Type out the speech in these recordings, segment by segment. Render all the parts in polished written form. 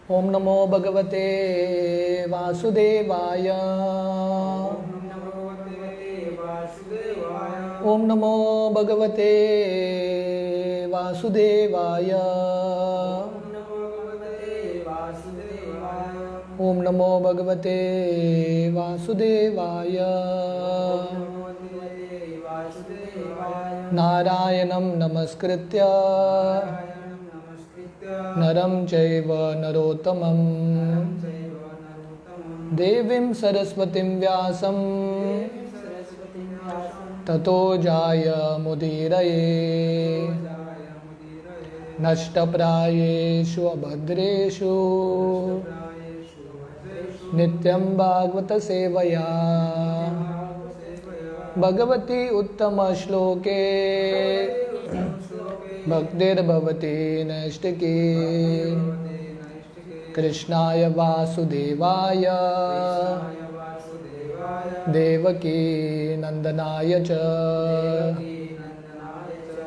ओम नमो भगवते वासुदेवाय। ओम नमो भगवते वासुदेवाय। ओम नमो भगवते वासुदेवाय। नारायणं नमस्कृत्य नरं चैव नरोत्तमं देवीं सरस्वतीं व्यासं ततो जायमुदीरये। नष्टप्रायेषु अभद्रेषु नित्यं भागवत सेवया भगवती उत्तमश्लोके भक्तिर्भवति नैष्टिकी। कृष्णाय वासुदेवाय देवकी नंदनाय च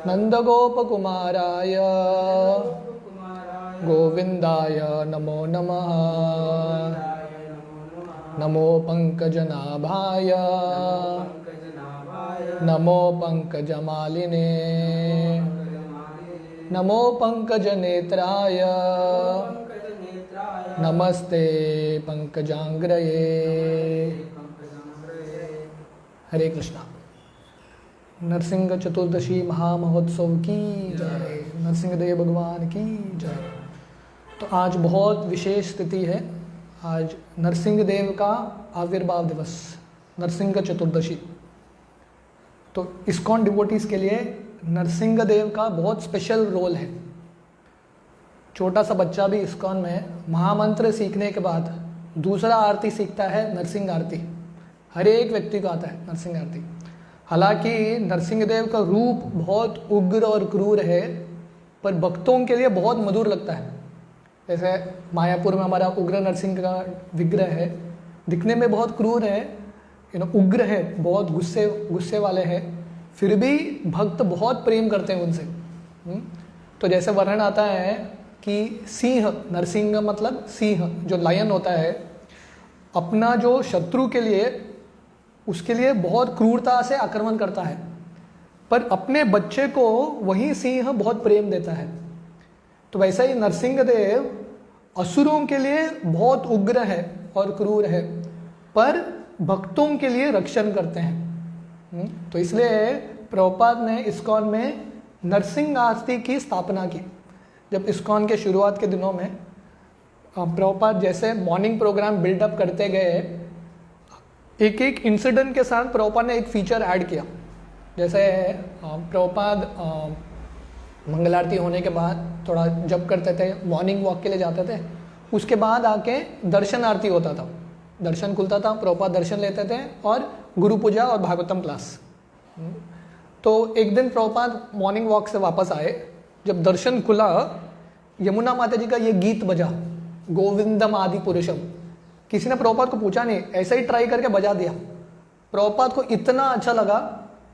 नंदगोपकुमाराय गोविंदाय नमो नमः। नमो पंकजनाभाय नमो पंकजमालिने नमो पंकजनेत्राय नमस्ते पंकजांग्रये। हरे कृष्णा। नरसिंह चतुर्दशी महामहोत्सव की जय। नरसिंहदेव भगवान की जय। तो आज बहुत विशेष स्थिति है। आज नरसिंहदेव का आविर्भाव दिवस, नरसिंह चतुर्दशी। तो इस्कॉन डिवोटीज के लिए नरसिंहदेव का बहुत स्पेशल रोल है। छोटा सा बच्चा भी इस्कॉन में महामंत्र सीखने के बाद दूसरा आरती सीखता है, नरसिंह आरती। हर एक व्यक्ति को आता है नरसिंह आरती। हालांकि नरसिंहदेव का रूप बहुत उग्र और क्रूर है, पर भक्तों के लिए बहुत मधुर लगता है। जैसे मायापुर में हमारा उग्र नरसिंह का विग्रह है, दिखने में बहुत क्रूर है, उग्र है, बहुत गुस्से वाले हैं, फिर भी भक्त बहुत प्रेम करते हैं उनसे। तो जैसे वर्णन आता है कि सिंह, नरसिंह मतलब सिंह, जो लायन होता है, अपना जो शत्रु के लिए, उसके लिए बहुत क्रूरता से आक्रमण करता है, पर अपने बच्चे को वही सिंह बहुत प्रेम देता है। तो वैसा ही नरसिंहदेव असुरों के लिए बहुत उग्र है और क्रूर है, पर भक्तों के लिए रक्षण करते हैं। तो इसलिए प्रभुपाद ने इस्कॉन में नरसिंह आरती की स्थापना की। जब इस्कॉन के शुरुआत के दिनों में प्रभुपाद जैसे मॉर्निंग प्रोग्राम बिल्डअप करते गए, एक एक इंसिडेंट के साथ प्रभुपाद ने एक फीचर ऐड किया। जैसे प्रभुपाद मंगल आरती होने के बाद थोड़ा जप करते थे, मॉर्निंग वॉक के लिए जाते थे, उसके बाद आके दर्शन आरती होता था, दर्शन खुलता था, प्रभुपाद दर्शन लेते थे और गुरु पूजा और भागवतम क्लास। तो एक दिन प्रभुपाद मॉर्निंग वॉक से वापस आए, जब दर्शन खुला, यमुना माता जी का ये गीत बजा, गोविंदम आदि पुरुषम। किसी ने प्रभुपाद को पूछा नहीं, ऐसा ही ट्राई करके बजा दिया। प्रभुपाद को इतना अच्छा लगा,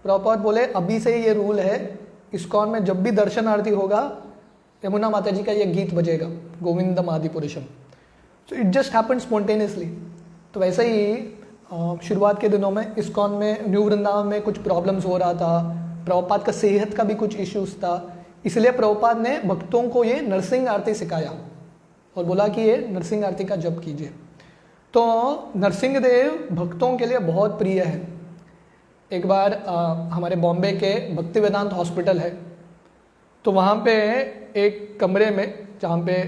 प्रभुपाद बोले अभी से ये रूल है, इस्कॉन में जब भी दर्शन आरती होगा यमुना माता जी का ये गीत बजेगा, गोविंदम आदि पुरुषम। So it just happened spontaneously. तो वैसे ही शुरुआत के दिनों में इस्कॉन में, न्यू वृंदावन में कुछ प्रॉब्लम्स हो रहा था, प्रभुपाद का सेहत का भी कुछ इश्यूज था, इसलिए प्रभुपाद ने भक्तों को ये नरसिंह आरती सिखाया और बोला कि ये नरसिंह आरती का जप कीजिए। तो नरसिंहदेव भक्तों के लिए बहुत प्रिय है। एक बार हमारे बॉम्बे के भक्ति वेदांत हॉस्पिटल है, तो वहाँ पे एक कमरे में जहाँ पे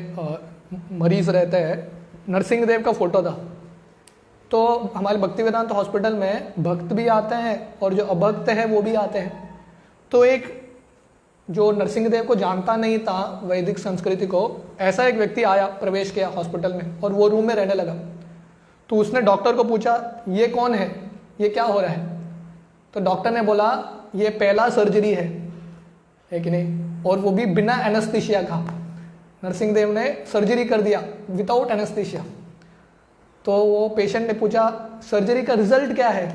मरीज रहते हैं, नरसिंहदेव का फोटो था। तो हमारे भक्ति वेदांत हॉस्पिटल में भक्त भी आते हैं और जो अभक्त हैं वो भी आते हैं। तो एक जो नरसिंहदेव को जानता नहीं था वैदिक संस्कृति को, ऐसा एक व्यक्ति आया, प्रवेश किया हॉस्पिटल में और वो रूम में रहने लगा। तो उसने डॉक्टर को पूछा, ये कौन है, ये क्या हो रहा है? तो डॉक्टर ने बोला, ये पहला सर्जरी है कि नहीं, और वो भी बिना एनेस्थीसिया का। नरसिंहदेव ने सर्जरी कर दिया विदाउट एनेस्थीसिया। तो वो पेशेंट ने पूछा, सर्जरी का रिजल्ट क्या है?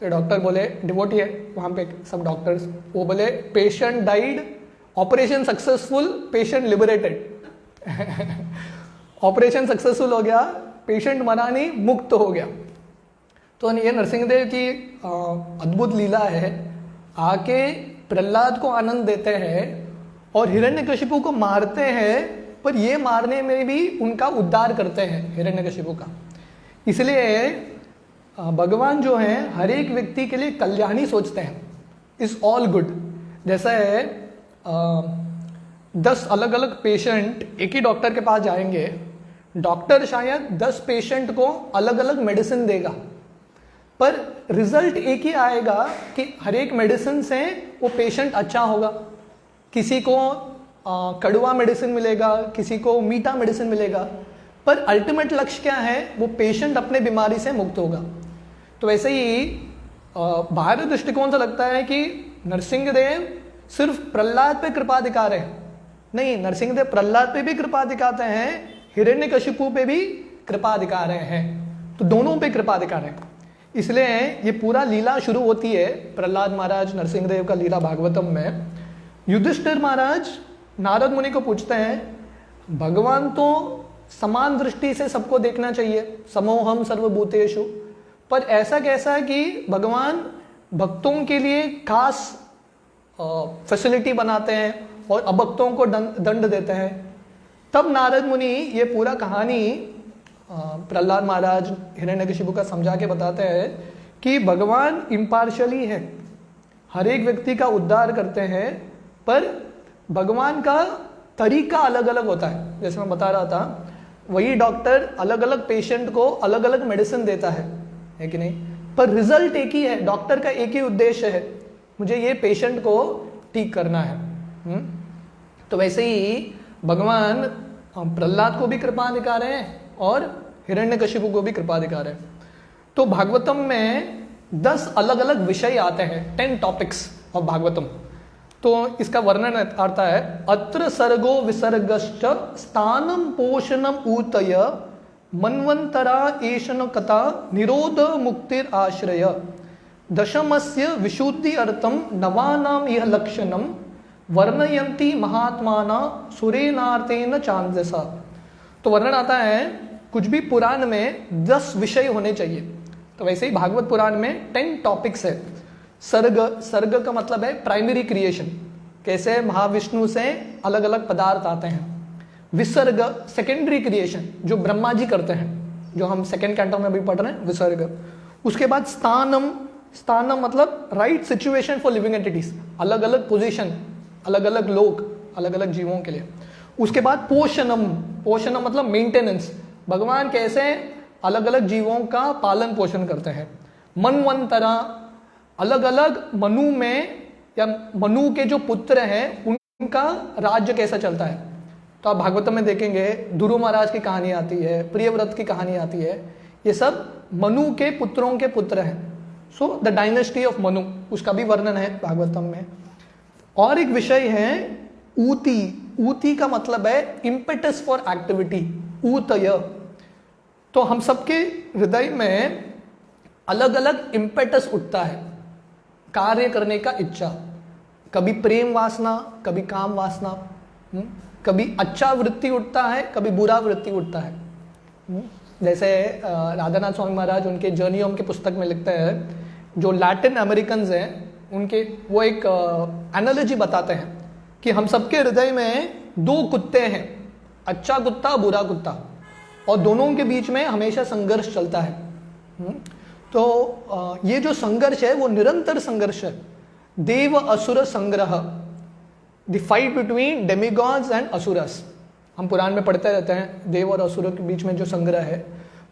तो डॉक्टर बोले, डिवोटी है वहाँ पे सब डॉक्टर्स, वो बोले patient died, operation successful, patient liberated. Operation successful हो गया, पेशेंट मरा नहीं, मुक्त हो गया। तो ये नरसिंहदेव की अद्भुत लीला है। आके प्रहलाद को आनंद देते हैं और हिरण्यकशिपु को मारते हैं, पर ये मारने में भी उनका उद्धार करते हैं हिरण्यकशिपु का। इसलिए भगवान जो है हर एक व्यक्ति के लिए कल्याण ही सोचते हैं, इज ऑल गुड। जैसा है 10 अलग अलग पेशेंट एक ही डॉक्टर के पास जाएंगे, डॉक्टर शायद 10 पेशेंट को अलग अलग मेडिसिन देगा, पर रिजल्ट एक ही आएगा कि हर एक मेडिसिन से वो पेशेंट अच्छा होगा। किसी को कड़वा मेडिसिन मिलेगा, किसी को मीठा मेडिसिन मिलेगा, पर अल्टीमेट लक्ष्य क्या है, वो पेशेंट अपने बीमारी से मुक्त होगा। तो वैसे ही बाहरी दृष्टिकोण से लगता है कि नरसिंहदेव सिर्फ प्रहलाद पे कृपा दिखा रहे हैं। नहीं, नरसिंहदेव प्रहलाद पे भी कृपा दिखाते हैं, हिरण्यकशिपु पे भी कृपा दिखा रहे हैं, तो दोनों पे कृपा दिखा रहे हैं। इसलिए ये पूरा लीला शुरू होती है प्रहलाद महाराज नरसिंहदेव का लीला भागवतम में। युधिष्ठिर महाराज नारद मुनि को पूछते हैं, भगवान तो समान दृष्टि से सबको देखना चाहिए, समोहम सर्वभूतेषु, पर ऐसा कैसा है कि भगवान भक्तों के लिए खास फैसिलिटी बनाते हैं और अभक्तों को दंड देते हैं। तब नारद मुनि ये पूरा कहानी प्रहलाद महाराज हिरण्यकशिपु का समझा के बताते हैं कि भगवान इम्पार्शली है, हर एक व्यक्ति का उद्धार करते हैं, पर भगवान का तरीका अलग अलग होता है। जैसे मैं बता रहा था, वही डॉक्टर अलग अलग पेशेंट को अलग अलग मेडिसिन देता है कि नहीं, पर रिजल्ट एक ही है, डॉक्टर का एक ही उद्देश्य है, मुझे ये पेशेंट को ठीक करना है। तो वैसे ही भगवान प्रहलाद को भी कृपा दिखा रहे हैं और हिरण्यकशिपु को भी कृपा दिखा रहे हैं। तो भागवतम में 10 अलग अलग विषय आते हैं, 10 टॉपिक्स ऑफ भागवतम। तो इसका वर्णन आता है, अत्र सर्गो विसर्गश्च स्थानम पोषणम ऊतय मन्वंतरा एषण कथा निरोध मुक्तिर आश्रय दशमस्य विशुद्धि अर्थम नवानाम यह लक्षणम वर्णयन्ति महात्माना सुरेनार्तेन चांदसा। तो वर्णन आता है, कुछ भी पुराण में 10 विषय होने चाहिए, तो वैसे ही भागवत पुराण में 10 टॉपिक्स है। सर्ग का मतलब है प्राइमरी क्रिएशन, कैसे महाविष्णु से अलग अलग पदार्थ आते हैं। विसर्ग सेकेंडरी क्रिएशन, जो ब्रह्मा जी करते हैं, जो हम सेकेंड कैंटो में भी पढ़ रहे हैं, विसर्ग। उसके बाद स्थानम मतलब right situation for living entities, अलग अलग पोजीशन, अलग अलग लोग, अलग अलग जीवों के लिए। उसके बाद पोषणम मतलब मेंटेनेंस, भगवान कैसे अलग अलग जीवों का पालन पोषण करते हैं। मनवंतरा, अलग अलग मनु में या मनु के जो पुत्र हैं उनका राज्य कैसा चलता है। तो आप भागवतम में देखेंगे ध्रुव महाराज की कहानी आती है, प्रियव्रत की कहानी आती है, ये सब मनु के पुत्रों के पुत्र हैं। So the dynasty of Manu, उसका भी वर्णन है भागवतम में। और एक विषय है ऊती। ऊती का मतलब है इम्पेटस फॉर एक्टिविटी, ऊतय। तो हम सबके हृदय में अलग अलग इम्पेटस उठता है, कार्य करने का इच्छा, कभी प्रेम वासना, कभी काम वासना, कभी अच्छा वृत्ति उठता है, कभी बुरा वृत्ति उठता है। जैसे राधानाथ स्वामी महाराज उनके जर्नी होम के पुस्तक में लिखते हैं, जो लैटिन अमेरिकन्स हैं उनके वो एक एनालॉजी बताते हैं कि हम सबके हृदय में 2 कुत्ते हैं, अच्छा कुत्ता, बुरा कुत्ता, और दोनों के बीच में हमेशा संघर्ष चलता है। तो ये जो संघर्ष है वो निरंतर संघर्ष है, देव असुर संग्रह, the fight between demigods and asuras. हम पुराण में पढ़ते रहते हैं देव और असुर के बीच में जो संग्रह है,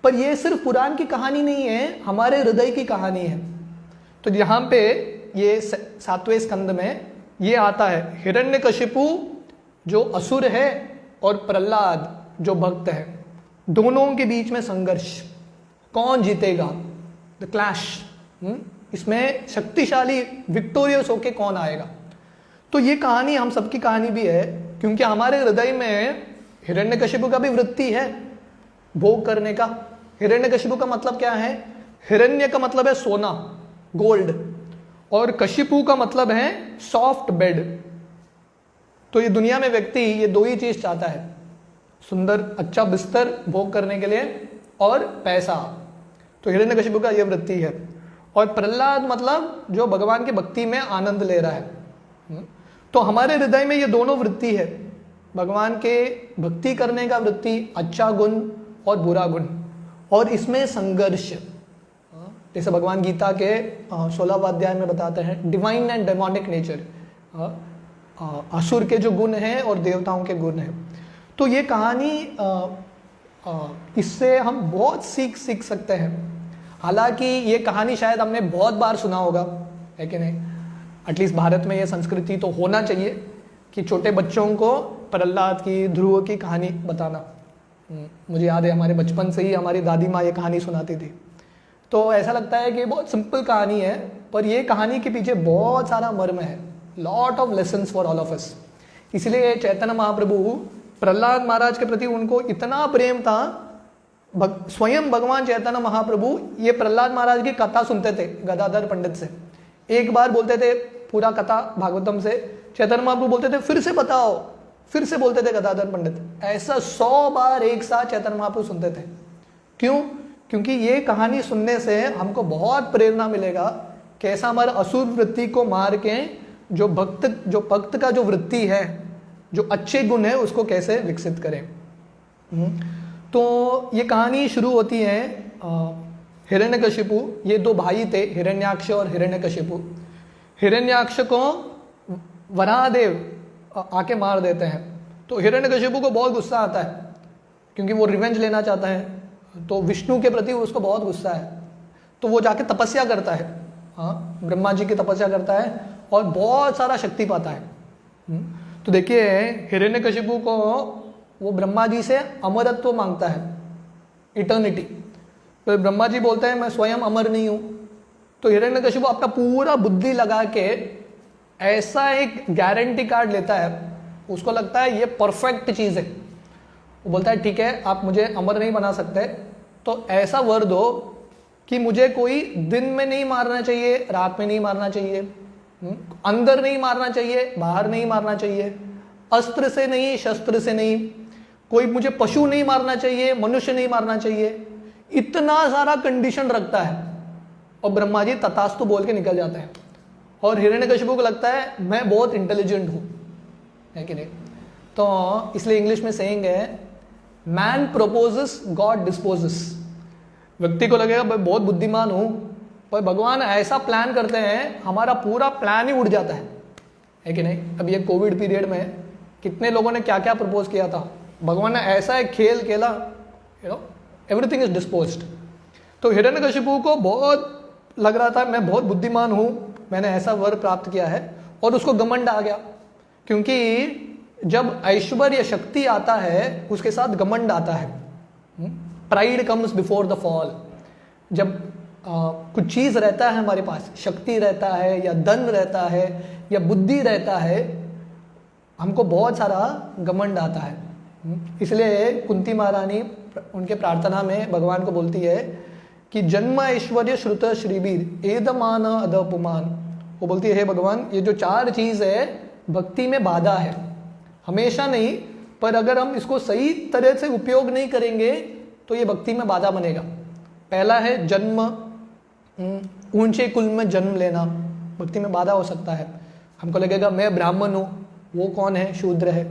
पर ये सिर्फ पुराण की कहानी नहीं है, हमारे हृदय की कहानी है। तो यहाँ पे ये 7वें स्कंद में ये आता है, हिरण्यकशिपु जो असुर है और प्रहलाद जो भक्त है, दोनों के बीच में संघर्ष, कौन जीतेगा, द क्लैश। इसमें शक्तिशाली विक्टोरियस होके कौन आएगा। तो ये कहानी हम सबकी कहानी भी है, क्योंकि हमारे हृदय में हिरण्यकशिपु का भी वृत्ति है भोग करने का। हिरण्यकशिपु का मतलब क्या है, हिरण्य का मतलब है सोना, गोल्ड, और कशिपु का मतलब है सॉफ्ट बेड। तो ये दुनिया में व्यक्ति ये 2 ही चीज चाहता है, सुंदर अच्छा बिस्तर भोग करने के लिए और पैसा। तो हिरण्यकशिपु का यह वृत्ति है। और प्रहलाद मतलब जो भगवान की भक्ति में आनंद ले रहा है। तो हमारे हृदय में ये दोनों वृत्ति है, भगवान के भक्ति करने का वृत्ति, अच्छा गुण और बुरा गुण, और इसमें संघर्ष। जैसे भगवान गीता के 16वां अध्याय में बताते हैं डिवाइन एंड डेमोनिक नेचर, असुर के जो गुण हैं और देवताओं के गुण हैं। तो ये कहानी इससे हम बहुत सीख सकते हैं। हालांकि ये कहानी शायद हमने बहुत बार सुना होगा, है कि नहीं? एटलीस्ट भारत में ये संस्कृति तो होना चाहिए कि छोटे बच्चों को प्रहलाद की, ध्रुव की कहानी बताना। मुझे याद है हमारे बचपन से ही हमारी दादी माँ ये कहानी सुनाती थी। तो ऐसा लगता है कि बहुत सिंपल कहानी है, पर ये कहानी के पीछे बहुत सारा मर्म है, lot of lessons for all of us. इसलिए चैतन्य महाप्रभु प्रहलाद महाराज के प्रति उनको इतना प्रेम था, स्वयं भगवान चैतन्य महाप्रभु ये प्रहलाद महाराज की कथा सुनते थे गदाधर पंडित से। एक बार बोलते थे पूरा कथा भागवतम से, चैतन्य महाप्रभु बोलते थे फिर से बताओ, फिर से बोलते थे गदाधर पंडित। ऐसा 100 बार एक साथ चैतन्य महाप्रभु सुनते थे। क्यों? क्योंकि ये कहानी सुनने से हमको बहुत प्रेरणा मिलेगा कैसा हमारा असुर वृत्ति को मार के जो भक्त का जो वृत्ति है, जो अच्छे गुण है, उसको कैसे विकसित करें। तो ये कहानी शुरू होती है हिरण्यकशिपु, ये दो भाई थे, हिरण्याक्ष और हिरण्यकशिपु। हिरण्याक्ष को वराहदेव आके मार देते हैं। तो हिरण्यकशिपु को बहुत गुस्सा आता है क्योंकि वो रिवेंज लेना चाहता है। तो विष्णु के प्रति उसको बहुत गुस्सा है, तो वो जाके तपस्या करता है, ब्रह्मा जी की तपस्या करता है और बहुत सारा शक्ति पाता है। तो देखिए हिरण्यकशिपु को वो ब्रह्मा जी से अमरत्व मांगता है, इटर्निटी। तो ब्रह्मा जी बोलते हैं मैं स्वयं अमर नहीं हूं। तो हिरण्यकशिपु अपना पूरा बुद्धि लगा के ऐसा एक गारंटी कार्ड लेता है, उसको लगता है ये परफेक्ट चीज है। वो बोलता है ठीक है, आप मुझे अमर नहीं बना सकते, तो ऐसा वर दो कि मुझे कोई दिन में नहीं मारना चाहिए, रात में नहीं मारना चाहिए, अंदर नहीं मारना चाहिए, बाहर नहीं मारना चाहिए, अस्त्र से नहीं, शस्त्र से नहीं, कोई मुझे पशु नहीं मारना चाहिए, मनुष्य नहीं मारना चाहिए। इतना सारा कंडीशन रखता है और ब्रह्मा जी तथास्तु बोल के निकल जाते हैं। और हिरण्यकशिपु को लगता है मैं बहुत इंटेलिजेंट हूं, है कि नहीं? तो इसलिए इंग्लिश में सेइंग है मैन प्रोपोजेस गॉड डिस्पोजेस। व्यक्ति को लगेगा मैं बहुत बुद्धिमान हूं, पर भगवान ऐसा प्लान करते हैं हमारा पूरा प्लान ही उड़ जाता है कि नहीं? अब ये कोविड पीरियड में कितने लोगों ने क्या क्या प्रपोज किया था, भगवान ने ऐसा एक खेल खेला, एवरीथिंग इज डिस्पोज्ड। तो हिरण्यकशिपु को बहुत लग रहा था मैं बहुत बुद्धिमान हूं, मैंने ऐसा वर प्राप्त किया है, और उसको घमंड आ गया। क्योंकि जब ऐश्वर्य शक्ति आता है उसके साथ घमंड आता है। Pride comes before the fall. जब कुछ चीज रहता है हमारे पास, शक्ति रहता है या धन रहता है या बुद्धि रहता है, हमको बहुत सारा घमंड आता है। इसलिए कुंती महारानी उनके प्रार्थना में भगवान को बोलती है कि जन्म ऐश्वर्य श्रुत श्रीबीर एदमान अदपुमान। वो बोलती है हे भगवान, ये जो 4 चीज है भक्ति में बाधा है, हमेशा नहीं, पर अगर हम इसको सही तरह से उपयोग नहीं करेंगे तो ये भक्ति में बाधा बनेगा। पहला है जन्म, ऊंचे कुल में जन्म लेना भक्ति में बाधा हो सकता है। हमको लगेगा मैं ब्राह्मण हूँ, वो कौन है, शूद्र है,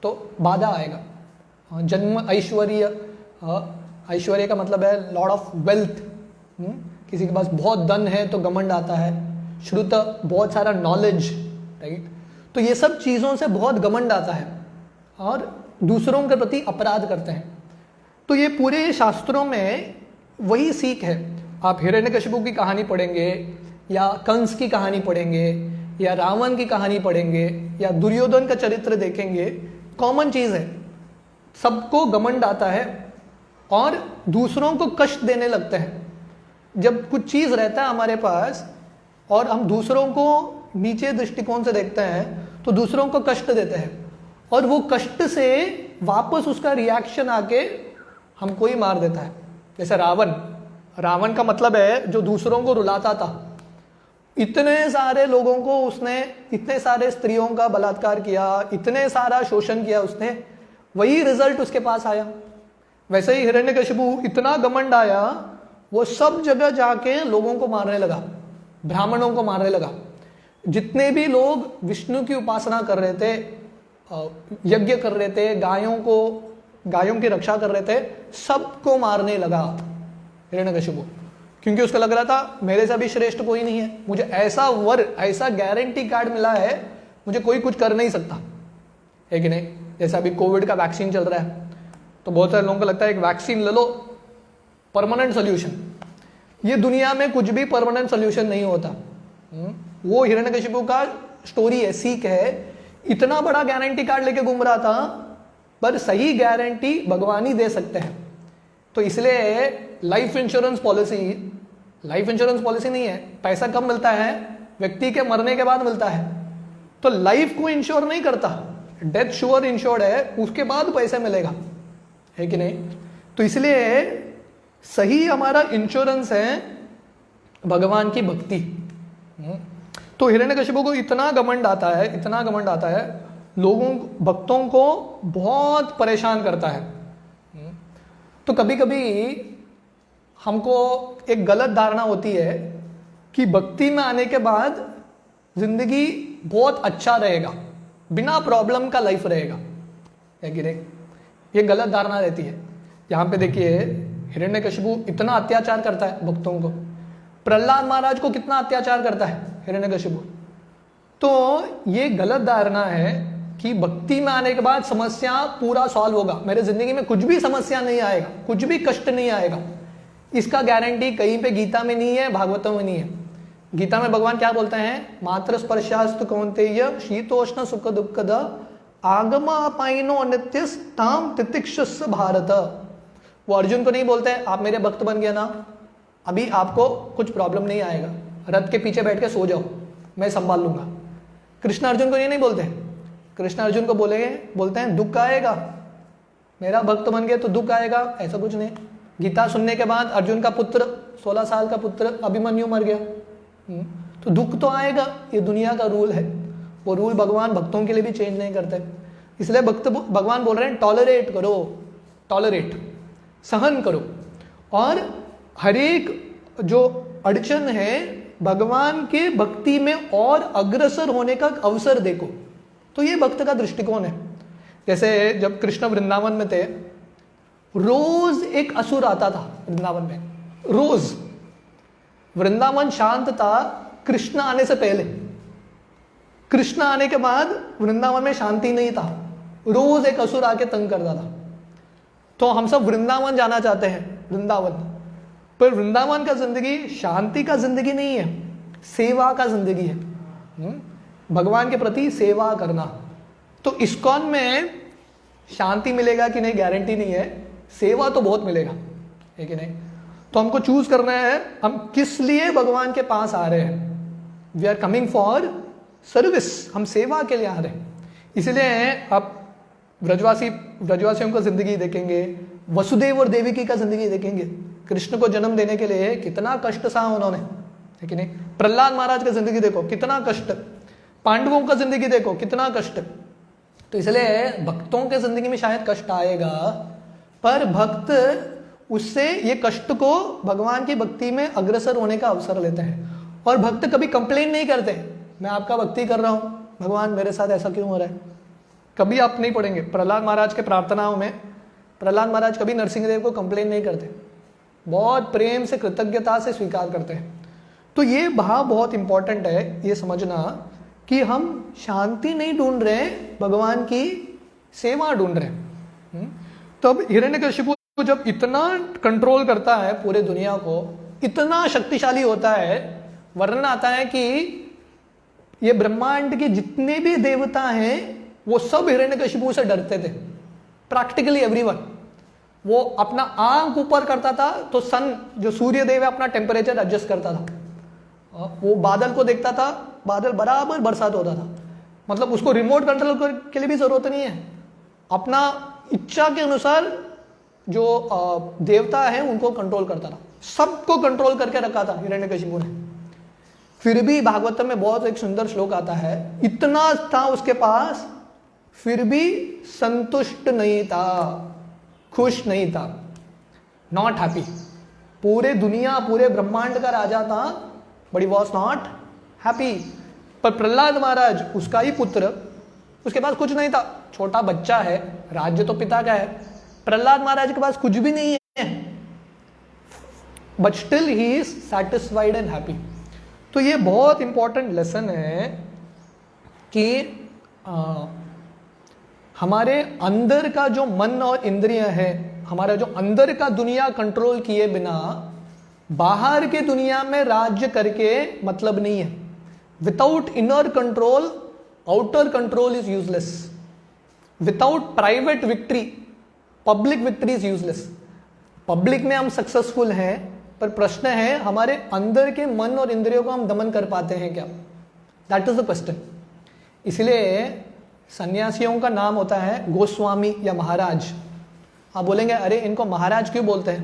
तो बाधा आएगा। जन्म ऐश्वर्य, ऐश्वर्य का मतलब है लॉर्ड ऑफ वेल्थ, किसी के पास बहुत धन है तो घमंड आता है। श्रुत, बहुत सारा नॉलेज, राइट? तो ये सब चीज़ों से बहुत घमंड आता है और दूसरों के प्रति अपराध करते हैं। तो ये पूरे शास्त्रों में वही सीख है। आप हिरण्यकशिपु की कहानी पढ़ेंगे या कंस की कहानी पढ़ेंगे या रावण की कहानी पढ़ेंगे या दुर्योधन का चरित्र देखेंगे, कॉमन चीज़ है, सबको घमंड आता है और दूसरों को कष्ट देने लगते हैं। जब कुछ चीज़ रहता है हमारे पास और हम दूसरों को नीचे दृष्टिकोण से देखते हैं तो दूसरों को कष्ट देते हैं, और वो कष्ट से वापस उसका रिएक्शन आके हमको ही मार देता है। जैसे रावण का मतलब है जो दूसरों को रुलाता था। इतने सारे लोगों को उसने, इतने सारे स्त्रियों का बलात्कार किया, इतने सारा शोषण किया उसने, वही रिजल्ट उसके पास आया। वैसे ही हिरण्यकशिपु इतना घमंड आया, वो सब जगह जाके लोगों को मारने लगा, ब्राह्मणों को मारने लगा। जितने भी लोग विष्णु की उपासना कर रहे थे, यज्ञ कर रहे थे, गायों की रक्षा कर रहे थे, सबको मारने लगा हिरण्यकशिपु। क्योंकि उसको लग रहा था मेरे से भी श्रेष्ठ कोई नहीं है, मुझे ऐसा वर, ऐसा गारंटी कार्ड मिला है, मुझे कोई कुछ कर नहीं सकता, है कि नहीं। जैसे अभी कोविड का वैक्सीन चल रहा है, तो बहुत सारे लोगों को लगता है एक वैक्सीन ले लो, परमानेंट सोल्यूशन। ये दुनिया में कुछ भी परमानेंट सोल्यूशन नहीं होता। वो हिरण्यकशिपु का स्टोरी है, सीख है। इतना बड़ा गारंटी कार्ड लेके घूम रहा था, पर सही गारंटी भगवान ही दे सकते हैं। तो इसलिए लाइफ इंश्योरेंस पॉलिसी नहीं है। पैसा कब मिलता है? व्यक्ति के मरने के बाद मिलता है। तो लाइफ को इंश्योर नहीं करता, डेथ श्योर इंश्योर्ड है, उसके बाद पैसा मिलेगा, है कि नहीं। तो इसलिए सही हमारा इंश्योरेंस है भगवान की भक्ति। तो हिरण्यकशिपु को इतना घमंड आता है, लोगों भक्तों को बहुत परेशान करता है। तो कभी कभी हमको एक गलत धारणा होती है कि भक्ति में आने के बाद जिंदगी बहुत अच्छा रहेगा, बिना प्रॉब्लम का लाइफ रहेगा, है कि नहीं। ये गलत धारणा रहती है। यहाँ पे देखिए, हिरण्यकशिपु इतना अत्याचार करता है भक्तों को। प्रहलाद महाराज को कितना अत्याचार करता है हिरण्यकशिपु। तो ये गलत धारणा है कि भक्ति में आने के बाद समस्या पूरा सॉल्व होगा, मेरे जिंदगी में कुछ भी समस्या नहीं आएगा, कुछ भी कष्ट नहीं आएगा। इसका गारंटी कहीं पे गीता में नहीं है, भागवतों में नहीं है। गीता में भगवान क्या बोलते हैं? मात्र स्पर्शास्तु कौन्तेय शीतोष्ण सुख दुःखद आगमापाइनो अनित्यस्ताम तितिक्षुष भारत। वो अर्जुन को नहीं बोलते हैं आप मेरे भक्त बन गए ना, अभी आपको कुछ प्रॉब्लम नहीं आएगा, रथ के पीछे बैठ के सो जाओ, मैं संभाल लूंगा। कृष्ण अर्जुन को ये नहीं बोलते। कृष्ण अर्जुन को बोलते हैं दुख आएगा, मेरा भक्त बन गया तो दुख आएगा, ऐसा कुछ नहीं। गीता सुनने के बाद अर्जुन का पुत्र, 16 साल का पुत्र अभिमन्यु मर गया, तो दुख तो आएगा, ये दुनिया का रूल है। वो रूल भगवान भक्तों के लिए भी चेंज नहीं करते। इसलिए भगवान बोल रहे हैं टॉलरेट करो, टॉलरेट, सहन करो, और हर एक जो अड़चन है भगवान के भक्ति में और अग्रसर होने का अवसर देखो। तो ये भक्त का दृष्टिकोण है। जैसे जब कृष्ण वृंदावन में थे, रोज एक असुर आता था वृंदावन में, रोज। वृंदावन शांत था कृष्ण आने से पहले, कृष्ण आने के बाद वृंदावन में शांति नहीं था, रोज एक असुर आके तंग करता था। तो हम सब वृंदावन जाना चाहते हैं, वृंदावन, पर वृंदावन का जिंदगी शांति का जिंदगी नहीं है, सेवा का जिंदगी है, भगवान के प्रति सेवा करना। तो इस्कॉन में शांति मिलेगा कि नहीं गारंटी नहीं है, सेवा तो बहुत मिलेगा, है कि नहीं। तो हमको चूज करना है हम किस लिए भगवान के पास आ रहे हैं। We are coming for service, हम सेवा के लिए आ रहे हैं। इसलिए आप ब्रजवासियों का जिंदगी देखेंगे, वसुदेव और देवकी का जिंदगी देखेंगे। कृष्ण को जन्म देने के लिए कितना कष्ट सहा उन्होंने, है कि नहीं। प्रहलाद महाराज का जिंदगी देखो कितना कष्ट, पांडवों का जिंदगी देखो कितना कष्ट। तो इसलिए भक्तों के जिंदगी में शायद कष्ट आएगा, पर भक्त उससे ये कष्ट को भगवान की भक्ति में अग्रसर होने का अवसर लेते हैं। और भक्त कभी कंप्लेन नहीं करते, मैं आपका भक्ति कर रहा हूं, भगवान मेरे साथ ऐसा क्यों हो रहा है, कभी आप नहीं पढ़ेंगे। प्रहलाद महाराज के प्रार्थनाओं में प्रहलाद महाराज कभी नरसिंहदेव को कंप्लेन नहीं करते, बहुत प्रेम से कृतज्ञता से स्वीकार करते हैं। तो ये भाव बहुत इंपॉर्टेंट है, ये समझना कि हम शांति नहीं ढूंढ रहे, भगवान की सेवा ढूंढ रहे हैं। तब हिरण्यकशिपु जब इतना कंट्रोल करता है पूरे दुनिया को, इतना शक्तिशाली होता है, वर्णन आता है कि ये ब्रह्मांड के जितने भी देवता हैं वो सब हिरण्यकशिपु से डरते थे, प्रैक्टिकली एवरीवन। वो अपना आंख ऊपर करता था तो सन, जो सूर्य देव है, अपना टेम्परेचर एडजस्ट करता था। वो बादल को देखता था, बादल बराबर बरसात होता था। मतलब उसको रिमोट कंट्रोल के लिए भी जरूरत नहीं है, अपना इच्छा के अनुसार जो देवता है उनको कंट्रोल करता था, सबको कंट्रोल करके रखा था हिरण्यकशिपु ने। फिर भी भागवत में बहुत एक सुंदर श्लोक आता है, इतना था उसके पास फिर भी संतुष्ट नहीं था, खुश नहीं था, नॉट हैप्पी। पूरे दुनिया, पूरे ब्रह्मांड का राजा था, but he was not happy. पर प्रहलाद महाराज, उसका ही पुत्र, उसके पास कुछ नहीं था, छोटा बच्चा है, राज्य तो पिता का है, प्रहलाद महाराज के पास कुछ भी नहीं है, but still he is satisfied and happy. तो ये बहुत इंपॉर्टेंट लेसन है कि हमारे अंदर का जो मन और इंद्रियां है, हमारा जो अंदर का दुनिया कंट्रोल किए बिना बाहर के दुनिया में राज्य करके मतलब नहीं है। Without inner control outer control is useless. Without private victory public victory is useless. Public में हम सक्सेसफुल हैं, पर प्रश्न है हमारे अंदर के मन और इंद्रियों को हम दमन कर पाते हैं क्या? That is the question. इसलिए सन्यासियों का नाम होता है गोस्वामी या महाराज। आप बोलेंगे अरे इनको महाराज क्यों बोलते हैं?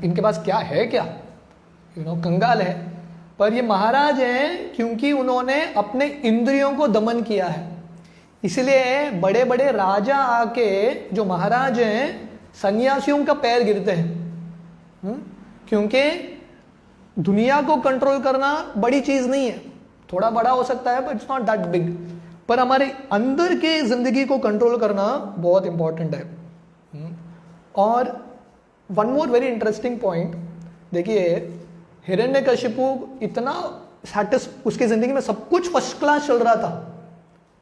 इनके पास क्या है क्या? कंगाल है। पर ये महाराज हैं क्योंकि उन्होंने अपने इंद्रियों को दमन किया है। इसलिए बड़े बड़े राजा आके जो महाराज हैं, सन्यासियों का पैर गिरते हैं। क्योंकि दुनिया को कंट्रोल करना बड़ी चीज नहीं है, थोड़ा बड़ा हो सकता है but it's not that big. पर हमारे अंदर के जिंदगी को कंट्रोल करना बहुत इंपॉर्टेंट है। और one more very interesting point, देखिए हिरण्यकशिपु इतना उसकी जिंदगी में सब कुछ फर्स्ट क्लास चल रहा था,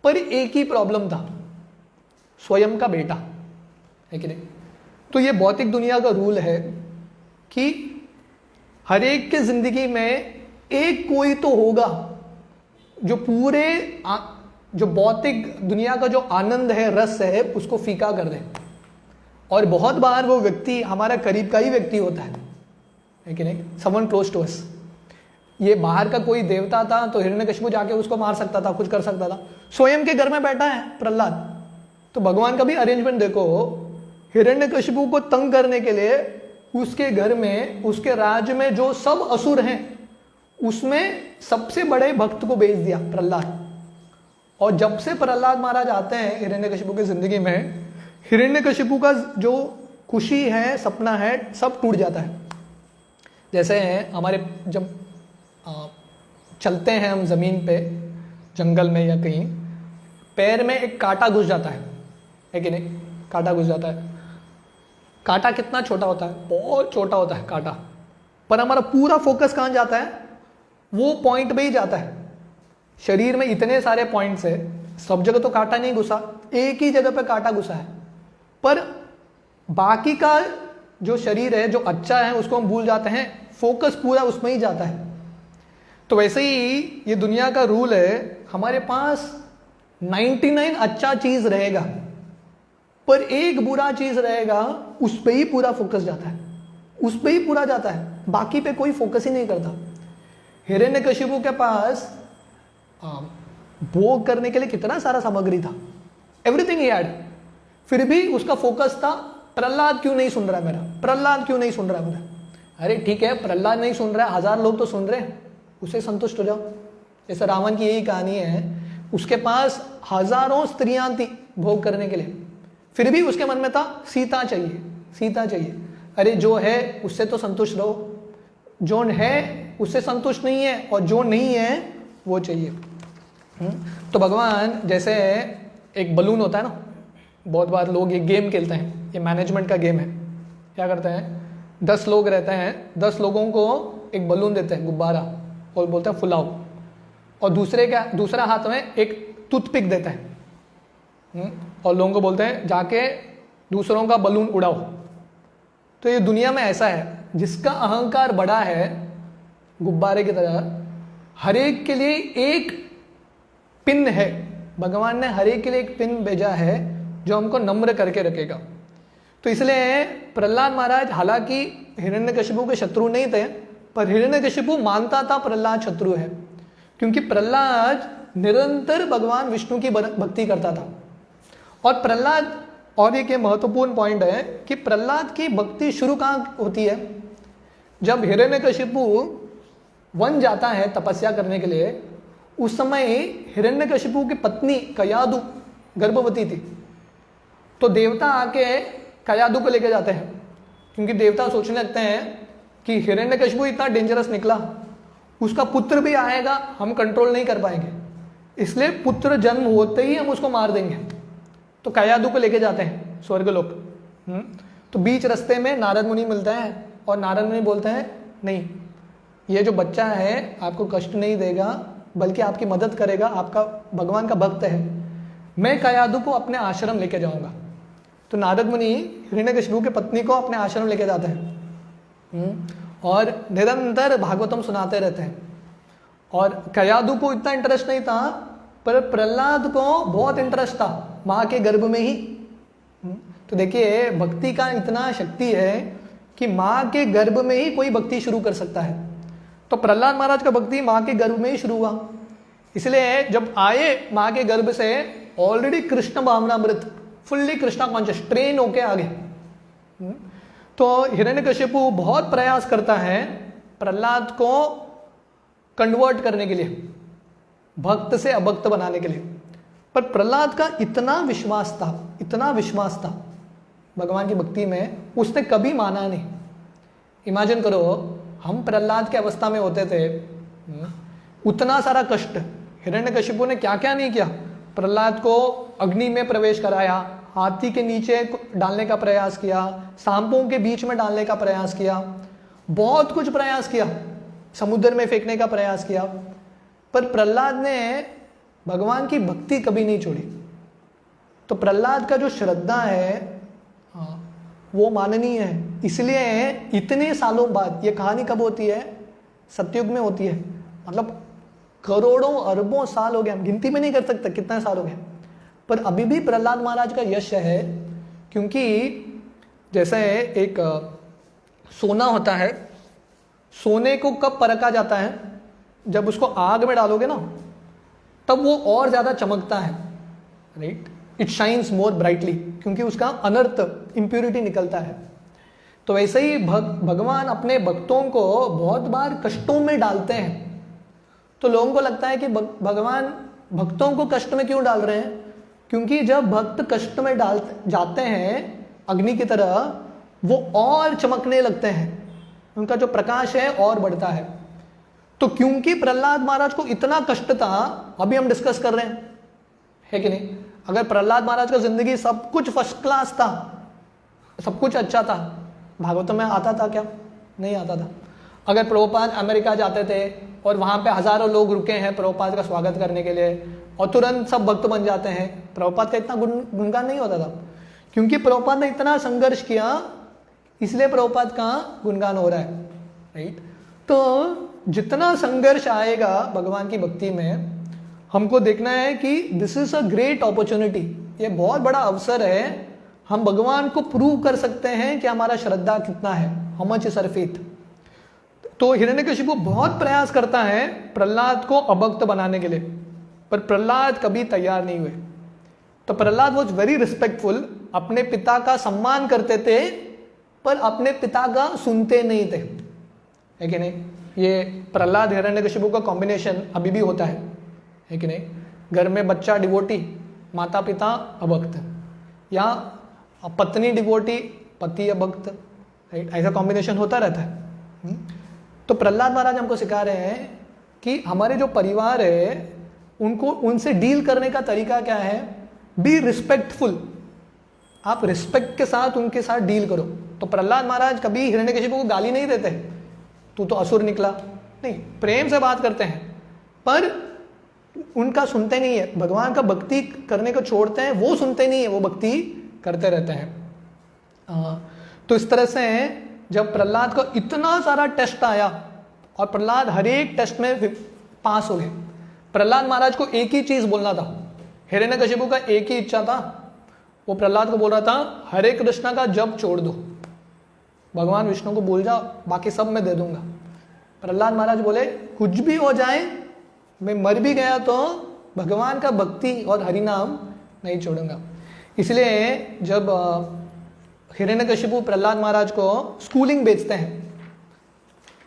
पर एक ही प्रॉब्लम था, स्वयं का बेटा है कि नहीं? तो ये भौतिक दुनिया का रूल है कि हर एक के जिंदगी में एक कोई तो होगा जो पूरे जो भौतिक दुनिया का जो आनंद है, रस है, उसको फीका कर दे। और बहुत बार वो व्यक्ति हमारा करीब का ही व्यक्ति होता है कि नहीं? Someone close to us. ये बाहर का कोई देवता था तो हिरण्यकशिपु जाके उसको मार सकता था, कुछ कर सकता था। स्वयं के घर में बैठा है प्रहलाद, तो भगवान का भी अरेंजमेंट देखो। हिरण्यकशिपु को तंग करने के लिए उसके घर में, उसके राज्य में जो सब असुर हैं, उसमें सबसे बड़े भक्त को भेज दिया, प्रहलाद। और जब से प्रहलाद महाराज आते हैं हिरण्यकशिपु की जिंदगी में, हिरण्यकशिपु का जो खुशी है, सपना है, सब टूट जाता है। जैसे हमारे जब चलते हैं हम जमीन पे, जंगल में या कहीं, पैर में एक कांटा घुस जाता है कि नहीं? कांटा घुस जाता है। कांटा कितना छोटा होता है? बहुत छोटा होता है कांटा, पर हमारा पूरा फोकस कहाँ जाता है? वो पॉइंट पे ही जाता है। शरीर में इतने सारे पॉइंट्स है, सब जगह तो कांटा नहीं घुसा, एक ही जगह पे कांटा घुसा है, पर बाकी का जो शरीर है, जो अच्छा है, उसको हम भूल जाते हैं, फोकस पूरा उसमें ही जाता है। तो वैसे ही ये दुनिया का रूल है, हमारे पास 99 अच्छा चीज रहेगा, पर एक बुरा चीज रहेगा, उस पे ही पूरा फोकस जाता है, उस पे ही पूरा जाता है, बाकी पे कोई फोकस ही नहीं करता। हिरण्यकशिपु के पास भोग करने के लिए कितना सारा सामग्री था, एवरीथिंग ही हैड, फिर भी उसका फोकस था प्रहलाद क्यों नहीं सुन रहा मेरा, प्रहलाद क्यों नहीं सुन रहा मेरा। अरे ठीक है, प्रहलाद नहीं सुन रहा है, 1000 लोग तो सुन रहे हैं, उसे संतुष्ट हो जाओ। जैसे रावण की यही कहानी है, उसके पास हजारों स्त्रियां थी भोग करने के लिए, फिर भी उसके मन में था सीता चाहिए, सीता चाहिए। अरे जो है उससे तो संतुष्ट रहो, जो है उससे संतुष्ट नहीं है, और जो नहीं है वो चाहिए। तो भगवान, जैसे एक बलून होता है ना, बहुत बार लोग ये गेम खेलते हैं, ये मैनेजमेंट का गेम है। क्या करते हैं, 10 लोग रहते हैं, 10 लोगों को एक बलून देते हैं, गुब्बारा, और बोलते हैं फुलाओ, और दूसरा हाथ में एक टूथपिक देते हैं, और लोगों को बोलते हैं जाके दूसरों का बलून उड़ाओ। तो ये दुनिया में ऐसा है, जिसका अहंकार बड़ा है गुब्बारे की तरह, हर एक के लिए एक पिन है, भगवान ने हर एक के लिए एक पिन भेजा है जो हमको नम्र करके रखेगा। तो इसलिए प्रहलाद महाराज हालांकि हिरण्यकशिपु के शत्रु नहीं थे, पर हिरण्यकशिपु मानता था प्रहलाद शत्रु है, क्योंकि प्रहलाद निरंतर भगवान विष्णु की भक्ति करता था। और प्रहलाद, और एक महत्वपूर्ण पॉइंट है कि प्रहलाद की भक्ति शुरू कहाँ होती है? जब हिरण्यकशिपु वन जाता है तपस्या करने के लिए, उस समय हिरण्यकशिपु की पत्नी कयादु गर्भवती थी। तो देवता आके कयादु को लेके जाते हैं, क्योंकि देवता सोचने लगते हैं कि हिरण्यकशिपु इतना डेंजरस निकला, उसका पुत्र भी आएगा, हम कंट्रोल नहीं कर पाएंगे, इसलिए पुत्र जन्म होते ही हम उसको मार देंगे। तो कयादु को लेके जाते हैं स्वर्गलोक। तो बीच रास्ते में नारद मुनि मिलते हैं और नारद मुनि बोलते हैं नहीं, ये जो बच्चा है आपको कष्ट नहीं देगा, बल्कि आपकी मदद करेगा, आपका भगवान का भक्त है, मैं कयादु को अपने आश्रम लेके जाऊंगा। तो नारद मुनि हिरण्यकशिपु की पत्नी को अपने आश्रम लेके जाते हैं और निरंतर भागवतम सुनाते रहते हैं। और कयादु को इतना इंटरेस्ट नहीं था, पर प्रहलाद को बहुत इंटरेस्ट था माँ के गर्भ में ही। तो देखिए भक्ति का इतना शक्ति है कि माँ के गर्भ में ही कोई भक्ति शुरू कर सकता है। तो प्रहलाद महाराज का भक्ति माँ के गर्भ में ही शुरू हुआ, इसलिए जब आए माँ के गर्भ से ऑलरेडी कृष्ण भावनामृत, फुल्ली कृष्णा कॉन्शियस, ट्रेन होके आगे। तो हिरण्यकशिपु बहुत प्रयास करता है प्रहलाद को कन्वर्ट करने के लिए, भक्त से अभक्त बनाने के लिए, पर प्रहलाद का इतना विश्वास था, इतना विश्वास था भगवान की भक्ति में, उसने कभी माना नहीं। इमेजिन करो हम प्रहलाद की अवस्था में होते थे, उतना सारा कष्ट, हिरण्यकशिपु ने क्या क्या नहीं किया। प्रहलाद को अग्नि में प्रवेश कराया, हाथी के नीचे डालने का प्रयास किया, सांपों के बीच में डालने का प्रयास किया, बहुत कुछ प्रयास किया, समुद्र में फेंकने का प्रयास किया, पर प्रहलाद ने भगवान की भक्ति कभी नहीं छोड़ी। तो प्रहलाद का जो श्रद्धा है वो माननीय है। इसलिए इतने सालों बाद, ये कहानी कब होती है, सतयुग में होती है, मतलब करोड़ों अरबों साल हो गए, हम गिनती में नहीं कर सकते कितने साल हो गए, पर अभी भी प्रहलाद महाराज का यश है। क्योंकि जैसे एक सोना होता है, सोने को कब परखा जाता है, जब उसको आग में डालोगे ना, तब वो और ज्यादा चमकता है, right, it shines more brightly, क्योंकि उसका अनर्थ इम्प्योरिटी निकलता है। तो वैसे ही भगवान अपने भक्तों को बहुत बार कष्टों में डालते हैं। तो लोगों को लगता है कि भगवान भक्तों को कष्ट में क्यों डाल रहे हैं, क्योंकि जब भक्त कष्ट में डाल जाते हैं अग्नि की तरह, वो और चमकने लगते हैं, उनका जो प्रकाश है और बढ़ता है। तो क्योंकि प्रहलाद महाराज को इतना कष्ट था, अभी हम डिस्कस कर रहे हैं, है कि नहीं। अगर प्रहलाद महाराज का जिंदगी सब कुछ फर्स्ट क्लास था, सब कुछ अच्छा था, भागवत में आता था क्या, नहीं आता था। अगर प्रभुपाद अमेरिका जाते थे और वहां पे हजारों लोग रुके हैं प्रभुपाद का स्वागत करने के लिए, और तुरंत सब भक्त बन जाते हैं, प्रभुपाद का इतना गुणगान नहीं होता था, क्योंकि प्रभुपाद ने इतना संघर्ष किया, इसलिए प्रभुपाद का गुणगान हो रहा है, राइट। तो जितना संघर्ष आएगा भगवान की भक्ति में, हमको देखना है कि this is a great opportunity, ये बहुत बड़ा अवसर है, हम भगवान को प्रूव कर सकते हैं कि हमारा श्रद्धा कितना है, how much is our faith. तो हिरण्यकशिपु बहुत प्रयास करता है प्रहलाद को अभक्त बनाने के लिए, पर प्रहलाद कभी तैयार नहीं हुए। तो प्रहलाद वॉज वेरी रिस्पेक्टफुल, अपने पिता का सम्मान करते थे, पर अपने पिता का सुनते नहीं थे, है कि नहीं। ये प्रहलाद हिरण्यकशिपु का कॉम्बिनेशन अभी भी होता है कि नहीं। घर में बच्चा डिवोटी, माता पिता अभक्त, या पत्नी डिवोटी, पति अभक्त, राइट, ऐसा कॉम्बिनेशन होता रहता है। तो प्रहलाद महाराज हमको सिखा रहे हैं कि हमारे जो परिवार है उनको, उनसे डील करने का तरीका क्या है, बी रिस्पेक्टफुल, आप रिस्पेक्ट के साथ उनके साथ डील करो। तो प्रहलाद महाराज कभी हिरण्यकशिपु को गाली नहीं देते, तू तो असुर निकला, नहीं, प्रेम से बात करते हैं, पर उनका सुनते नहीं है, भगवान का भक्ति करने को छोड़ते हैं, वो सुनते नहीं है, वो भक्ति करते रहते हैं। तो इस तरह से जब प्रहलाद को इतना सारा टेस्ट आया और प्रहलाद हर एक टेस्ट में पास हो गए, प्रहलाद महाराज को एक ही चीज बोलना था, हिरण्यकशिपु का एक ही इच्छा था, वो प्रहलाद को बोल रहा था हरे कृष्णा का जप छोड़ दो, भगवान विष्णु को भूल जाओ, बाकी सब मैं दे दूंगा। प्रहलाद महाराज बोले कुछ भी हो जाए, मैं मर भी गया तो भगवान का भक्ति और हरिनाम नहीं छोड़ूंगा। इसलिए जब हिरण्यकशिपु प्रहलाद महाराज को स्कूलिंग भेजते हैं,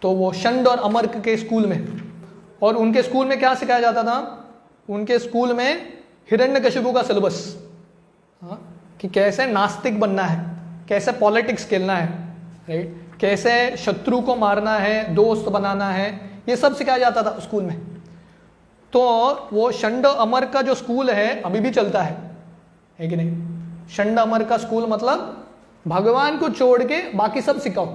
तो वो षंड और अमर्क के स्कूल में, और उनके स्कूल में क्या सिखाया जाता था, उनके स्कूल में हिरण्यकशिपु का सिलेबस, कि कैसे नास्तिक बनना है, कैसे पॉलिटिक्स खेलना है, राइट, कैसे शत्रु को मारना है, दोस्त बनाना है, ये सब सिखाया जाता था स्कूल में। तो वो षंड अमर का जो स्कूल है अभी भी चलता है कि नहीं? षंड अमर का स्कूल मतलब भगवान को छोड़ के बाकी सब सिखाओ,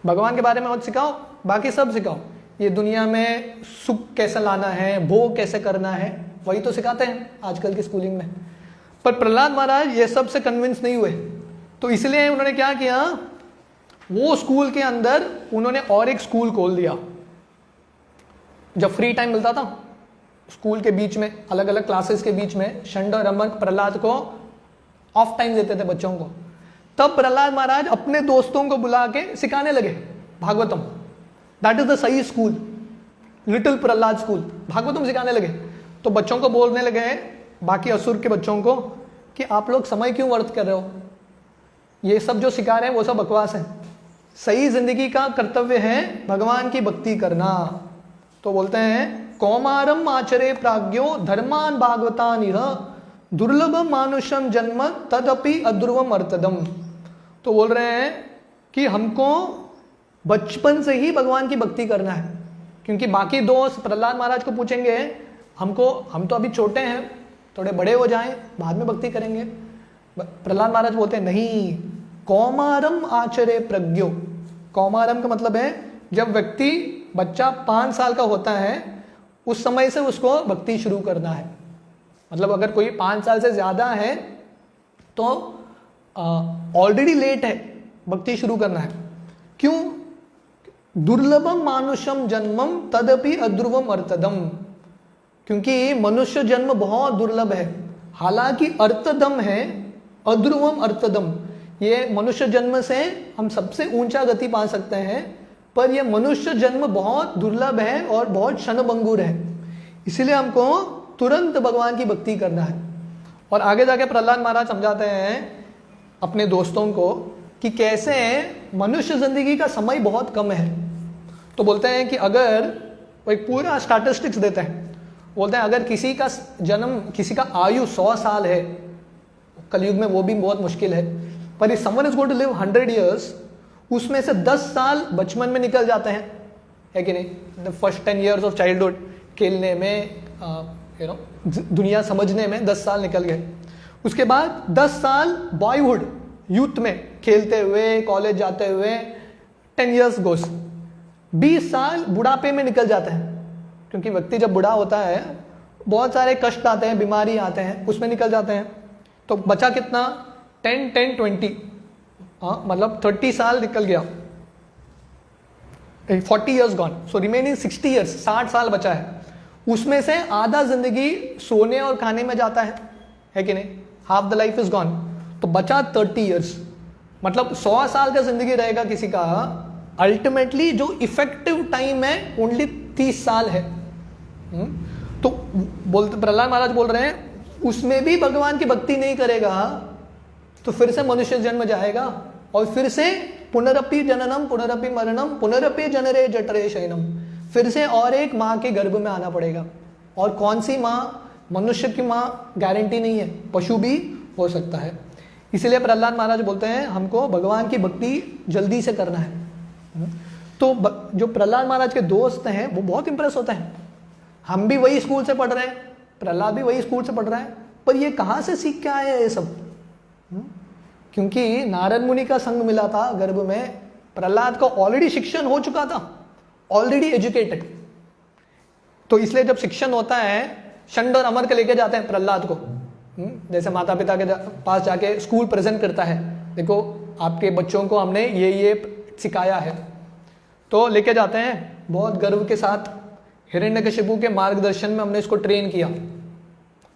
भगवान के बारे में मत सिखाओ, बाकी सब सिखाओ। ये दुनिया में सुख कैसे लाना है, भोग कैसे करना है, वही तो सिखाते हैं आजकल की स्कूलिंग में। पर प्रहलाद महाराज ये सब से कन्विंस नहीं हुए, तो इसलिए उन्होंने क्या किया, वो स्कूल के अंदर उन्होंने और एक स्कूल खोल दिया। जब फ्री टाइम मिलता था स्कूल के बीच में, अलग अलग क्लासेस के बीच में, षंड और अमर प्रहलाद को ऑफ टाइम देते थे बच्चों को। तब प्रहलाद महाराज अपने दोस्तों को बुला के सिखाने लगे भागवतम। दैट इज द सही school, little Prahlad school. Bhagavatam सिखाने लगे तो बच्चों को बोलने लगे, बाकी असुर के बच्चों को, कि आप लोग समय क्यों व्यर्थ कर रहे हो, ये सब जो सिखा रहे हैं वो सब बकवास है। सही जिंदगी का कर्तव्य है भगवान की भक्ति करना। तो बोलते हैं कौमारम आचरे प्राज्ञो धर्मान भागवतान इह दुर्लभम मानुषम जन्म तदपि अध्रुवम अर्थदम। तो बोल रहे हैं कि हमको बचपन से ही भगवान की भक्ति करना है, क्योंकि बाकी दोस्त प्रहलाद महाराज को पूछेंगे हम तो अभी छोटे हैं, थोड़े बड़े हो जाएं बाद में भक्ति करेंगे। प्रहलाद महाराज बोलते हैं नहीं, कौमारम आचरे प्रज्ञो। कौमारम का मतलब है जब व्यक्ति बच्चा 5 साल का होता है उस समय से उसको भक्ति शुरू करना है। मतलब अगर कोई 5 साल से ज्यादा है तो ऑलरेडी लेट है, भक्ति शुरू करना है। क्यों? दुर्लभम मानुषम जन्मम तदपि अध्रुवम अर्थदम, क्योंकि मनुष्य जन्म बहुत दुर्लभ है, हालांकि अर्थदम है, अध्रुवम अर्थदम। ये मनुष्य जन्म से हम सबसे ऊंचा गति पा सकते हैं, पर यह मनुष्य जन्म बहुत दुर्लभ है और बहुत क्षणभंगुर है, इसलिए हमको तुरंत भगवान की भक्ति करना है। और आगे जाके प्रहलाद महाराज समझाते हैं अपने दोस्तों को कि कैसे मनुष्य जिंदगी का समय बहुत कम है। तो बोलते हैं कि अगर वो एक पूरा स्टैटिस्टिक्स देते हैं, बोलते हैं अगर किसी का जन्म, किसी का आयु 100 साल है, कलयुग में वो भी बहुत मुश्किल है, पर if someone is going to live 100 years, उसमें से 10 साल बचपन में निकल जाते हैं, है कि नहीं? The first 10 years of childhood, खेलने में, दुनिया समझने में 10 साल निकल गए। उसके बाद 10 साल बॉयहुड, यूथ में खेलते हुए, कॉलेज जाते हुए, 10 years गोस। 20 साल बुढ़ापे में निकल जाते हैं, क्योंकि व्यक्ति जब बुढ़ा होता है बहुत सारे कष्ट आते हैं, बीमारी आते हैं, उसमें निकल जाते हैं। तो बचा कितना? 10, 10, 20, मतलब 30 साल निकल गया, 40 years gone. So remaining 60 years, 60 साल बचा है। उसमें से आधा जिंदगी सोने और खाने में जाता है कि नहीं? Half the life is gone. तो बचा 30 years, मतलब 100 साल का जिंदगी रहेगा किसी का, अल्टीमेटली जो इफेक्टिव टाइम है ओनली 30 साल है। तो बोलते प्रहलाद महाराज बोल रहे हैं उसमें भी भगवान की भक्ति नहीं करेगा तो फिर से मनुष्य जन्म जाएगा और फिर से पुनरपि जननम पुनरपि मरणम पुनरपि जनरे जठरे शयनम, फिर से और एक माँ के गर्भ में आना पड़ेगा। और कौन सी माँ? मनुष्य की माँ गारंटी नहीं है, पशु भी हो सकता है। इसलिए प्रहलाद महाराज बोलते हैं हमको भगवान की भक्ति जल्दी से करना है। तो जो प्रहलाद महाराज के दोस्त हैं वो बहुत इंप्रेस होते हैं, हम भी वही स्कूल से पढ़ रहे हैं, प्रहलाद भी वही स्कूल से पढ़ रहा है, पर ये कहाँ से सीख के आए ये सब? क्योंकि नारद मुनि का संग मिला था गर्भ में, प्रहलाद को ऑलरेडी शिक्षण हो चुका था, ऑलरेडी एजुकेटेड। तो इसलिए जब शिक्षण होता है, षंड और अमर के लेके जाते हैं प्रहलाद को, जैसे माता पिता के पास जाके स्कूल प्रेजेंट करता है, देखो आपके बच्चों को हमने ये सिखाया है, तो लेके जाते हैं बहुत गर्व के साथ। हिरण्यकशिपु के मार्गदर्शन में हमने इसको ट्रेन किया।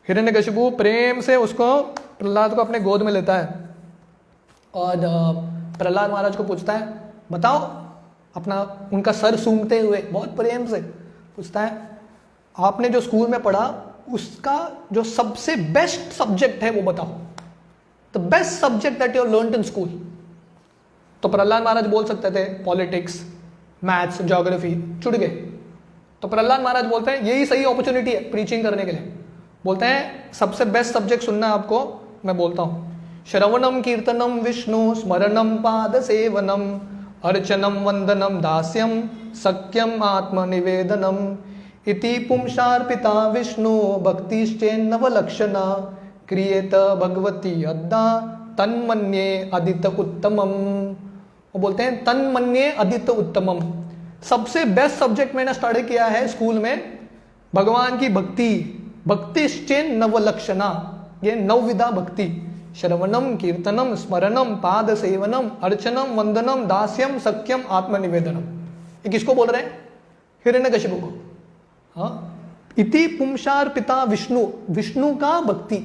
हिरण्यकशिपु प्रेम से उसको, प्रहलाद को अपने गोद में लेता है और प्रहलाद महाराज को पूछता है बताओ, अपना उनका सर सूंघते हुए बहुत प्रेम से पूछता है आपने जो स्कूल में पढ़ा उसका जो सबसे बेस्ट सब्जेक्ट है वो बताओ, the best subject that you learned in school. तो प्रहलाद महाराज बोल सकते थे पॉलिटिक्स, मैथ्स, ज्योग्राफी, चुड़ गए। तो प्रहलाद महाराज बोलते हैं यही सही अपॉर्चुनिटी है प्रीचिंग करने के लिए। बोलते हैं सबसे बेस्ट सब्जेक्ट सुनना है आपको, मैं बोलता हूँ। श्रवणम कीर्तनम विष्णु स्मरणम पाद सेवनम अर्चनम वंदनम दास्यम सख्यम आत्मनिवेदनम इति पुंसार्पिता विष्णु भक्तिश्चेन्नवलक्षणा क्रियेत भगवती अद्दा तन्मन्ये अदित उत्तमम। वो बोलते हैं तन्मन्ये अदित उत्तमम। सबसे बेस्ट सब्जेक्ट मैंने स्टडी किया है स्कूल में भगवान की भक्ति, भक्तिश्चेन नवलक्षणा, ये नवविधा भक्ति। श्रवणम कीर्तनम स्मरणम पाद सेवनम अर्चनम वंदनम दास्यम सख्यम आत्मनिवेदनम। ये किसको बोल रहे हैं? हिरण्यकशिपु को। हाँ, इति पुंसार पिता विष्णु, विष्णु का भक्ति,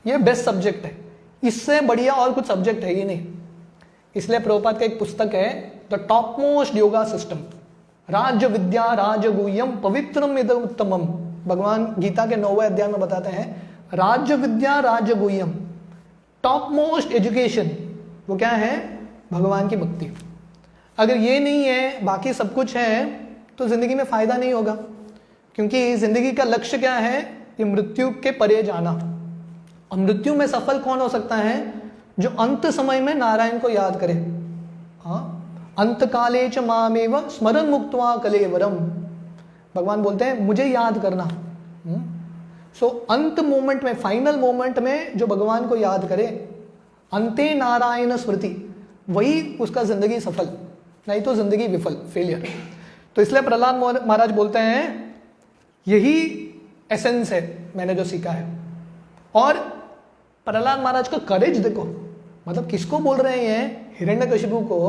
ये बेस्ट सब्जेक्ट है। इससे बढ़िया और कुछ सब्जेक्ट है ही नहीं। इसलिए प्रभुपाद का एक पुस्तक है the top most yoga system, राज विद्या राजगुह्यम पवित्रम इद उत्तमम। भगवान गीता के 9वें अध्याय में बताते हैं राज विद्या राजगुह्यम, टॉप मोस्ट एजुकेशन वो क्या है? भगवान की भक्ति। अगर ये नहीं है, बाकी सब कुछ है, तो जिंदगी में फायदा नहीं होगा। क्योंकि जिंदगी का लक्ष्य क्या है? ये मृत्यु के परे जाना। और मृत्यु में सफल कौन हो सकता है? जो अंत समय में नारायण को याद करे। हाँ, अंत काले च मामेव स्मरण मुक्त्वा कलेवरम। भगवान बोलते हैं मुझे याद करना। सो अंत मोमेंट में, फाइनल मोमेंट में जो भगवान को याद करे, अंते नारायण स्मृति, वही उसका जिंदगी सफल, नहीं तो जिंदगी विफल, फेलियर। तो इसलिए प्रहलाद महाराज बोलते हैं यही एसेंस है मैंने जो सीखा है। और प्रहलाद महाराज का करेज देखो, मतलब किसको बोल रहे हैं? हिरण्यकशिपु को,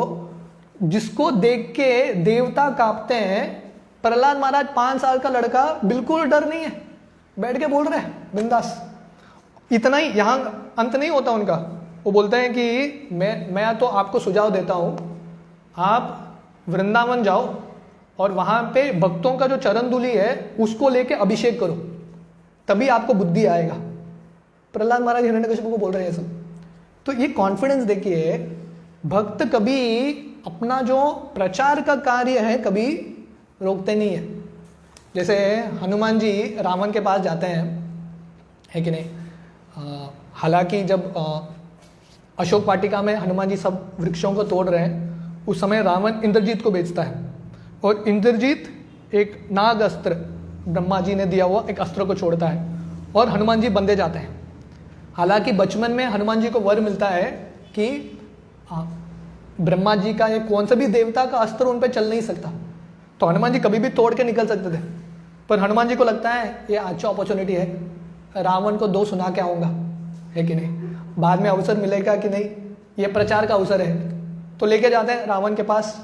जिसको देख के देवता कांपते हैं। प्रहलाद महाराज 5 साल का लड़का, बिल्कुल डर नहीं है, बैठ के बोल रहे हैं बिंदास। इतना ही, यहां अंत नहीं होता उनका। वो बोलते हैं कि मैं तो आपको सुझाव देता हूं, आप वृंदावन जाओ और वहां पे भक्तों का जो चरण धूलि है उसको लेके अभिषेक करो, तभी आपको बुद्धि आएगा। प्रहलाद महाराज हिरण्यकशिपु को बोल रहे हैं सब। तो ये कॉन्फिडेंस देखिए, भक्त कभी अपना जो प्रचार का कार्य है कभी रोकते नहीं है। जैसे हनुमान जी रावण के पास जाते हैं, है कि नहीं? हालांकि जब अशोक वाटिका में हनुमान जी सब वृक्षों को तोड़ रहे हैं, उस समय रावण इंद्रजीत को बेचता है। और इंद्रजीत एक नाग अस्त्र, ब्रह्मा जी ने दिया हुआ एक अस्त्र को छोड़ता है और हनुमान जी बंधे जाते हैं। हालांकि बचपन में हनुमान जी को वर मिलता है कि ब्रह्मा जी का या कौन सा भी देवता का अस्त्र उन पर चल नहीं सकता, तो हनुमान जी कभी भी तोड़ के निकल सकते थे। पर हनुमान जी को लगता है ये अच्छा अपॉर्चुनिटी है, रावण को 2 सुना के आऊँगा, है कि नहीं? बाद में अवसर मिलेगा कि नहीं, ये प्रचार का अवसर है। तो लेके जाते हैं रावण के पास।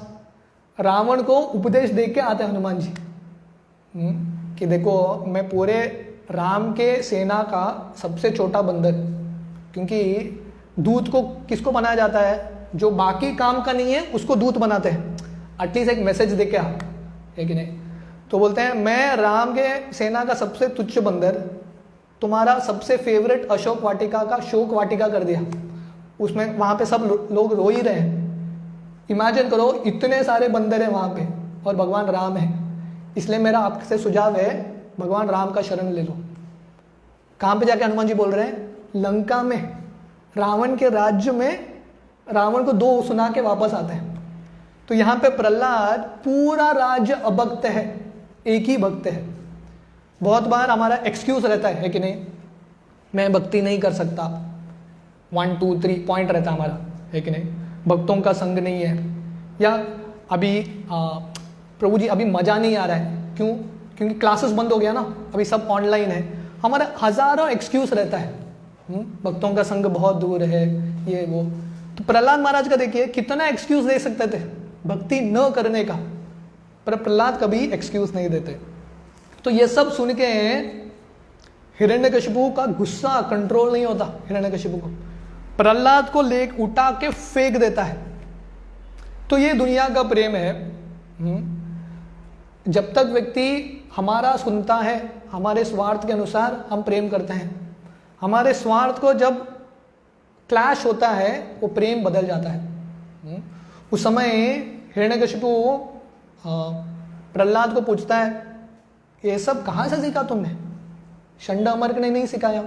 रावण को उपदेश दे के आते हैं हनुमान जी कि देखो, मैं पूरे राम के सेना का सबसे छोटा बंदर, क्योंकि दूत को किसको बनाया जाता है? जो बाकी काम का नहीं है उसको दूत बनाते हैं, एटलीस्ट एक मैसेज दे के आ, है कि नहीं? तो बोलते हैं मैं राम के सेना का सबसे तुच्छ बंदर, तुम्हारा सबसे फेवरेट अशोक वाटिका का शोक वाटिका कर दिया। उसमें वहाँ पे सब लोग रो ही रहे हैं। इमेजिन करो, इतने सारे बंदर हैं वहाँ पे और भगवान राम है। इसलिए मेरा आपसे सुझाव है, भगवान राम का शरण ले लो। कहाँ पे जाके हनुमान जी बोल रहे हैं? लंका में, रावण के राज्य में रावण को 2 सुना के वापस आते हैं। तो यहाँ पे प्रहलाद, पूरा राज्य अभक्त है, एक ही भक्त है। बहुत बार हमारा एक्सक्यूज रहता है कि नहीं, मैं भक्ति नहीं कर सकता, 1 2 3 पॉइंट रहता है हमारा, है कि नहीं? भक्तों का संग नहीं है, या अभी प्रभु जी अभी मजा नहीं आ रहा है। क्यों? क्योंकि क्लासेस बंद हो गया ना, अभी सब ऑनलाइन है। हमारा हजारों एक्सक्यूज रहता है, भक्तों का संग बहुत दूर है, ये वो। तो प्रहलाद महाराज का देखिए कितना एक्सक्यूज दे सकते थे भक्ति न करने का, पर प्रहलाद कभी एक्सक्यूज नहीं देते। तो ये सब सुन के हिरण्यकशिपु का गुस्सा कंट्रोल नहीं होता। हिरण्यकशिपु को प्रहलाद को ले उठा के फेंक देता है। तो ये दुनिया का प्रेम है। जब तक व्यक्ति हमारा सुनता है, हमारे स्वार्थ के अनुसार हम प्रेम करते हैं। हमारे स्वार्थ को जब क्लैश होता है, वो प्रेम बदल जाता है। उस समय हिरण्यकशिपु प्रहलाद को पूछता है, ये सब कहाँ से सीखा तुमने? शंडामर्क ने नहीं सिखाया।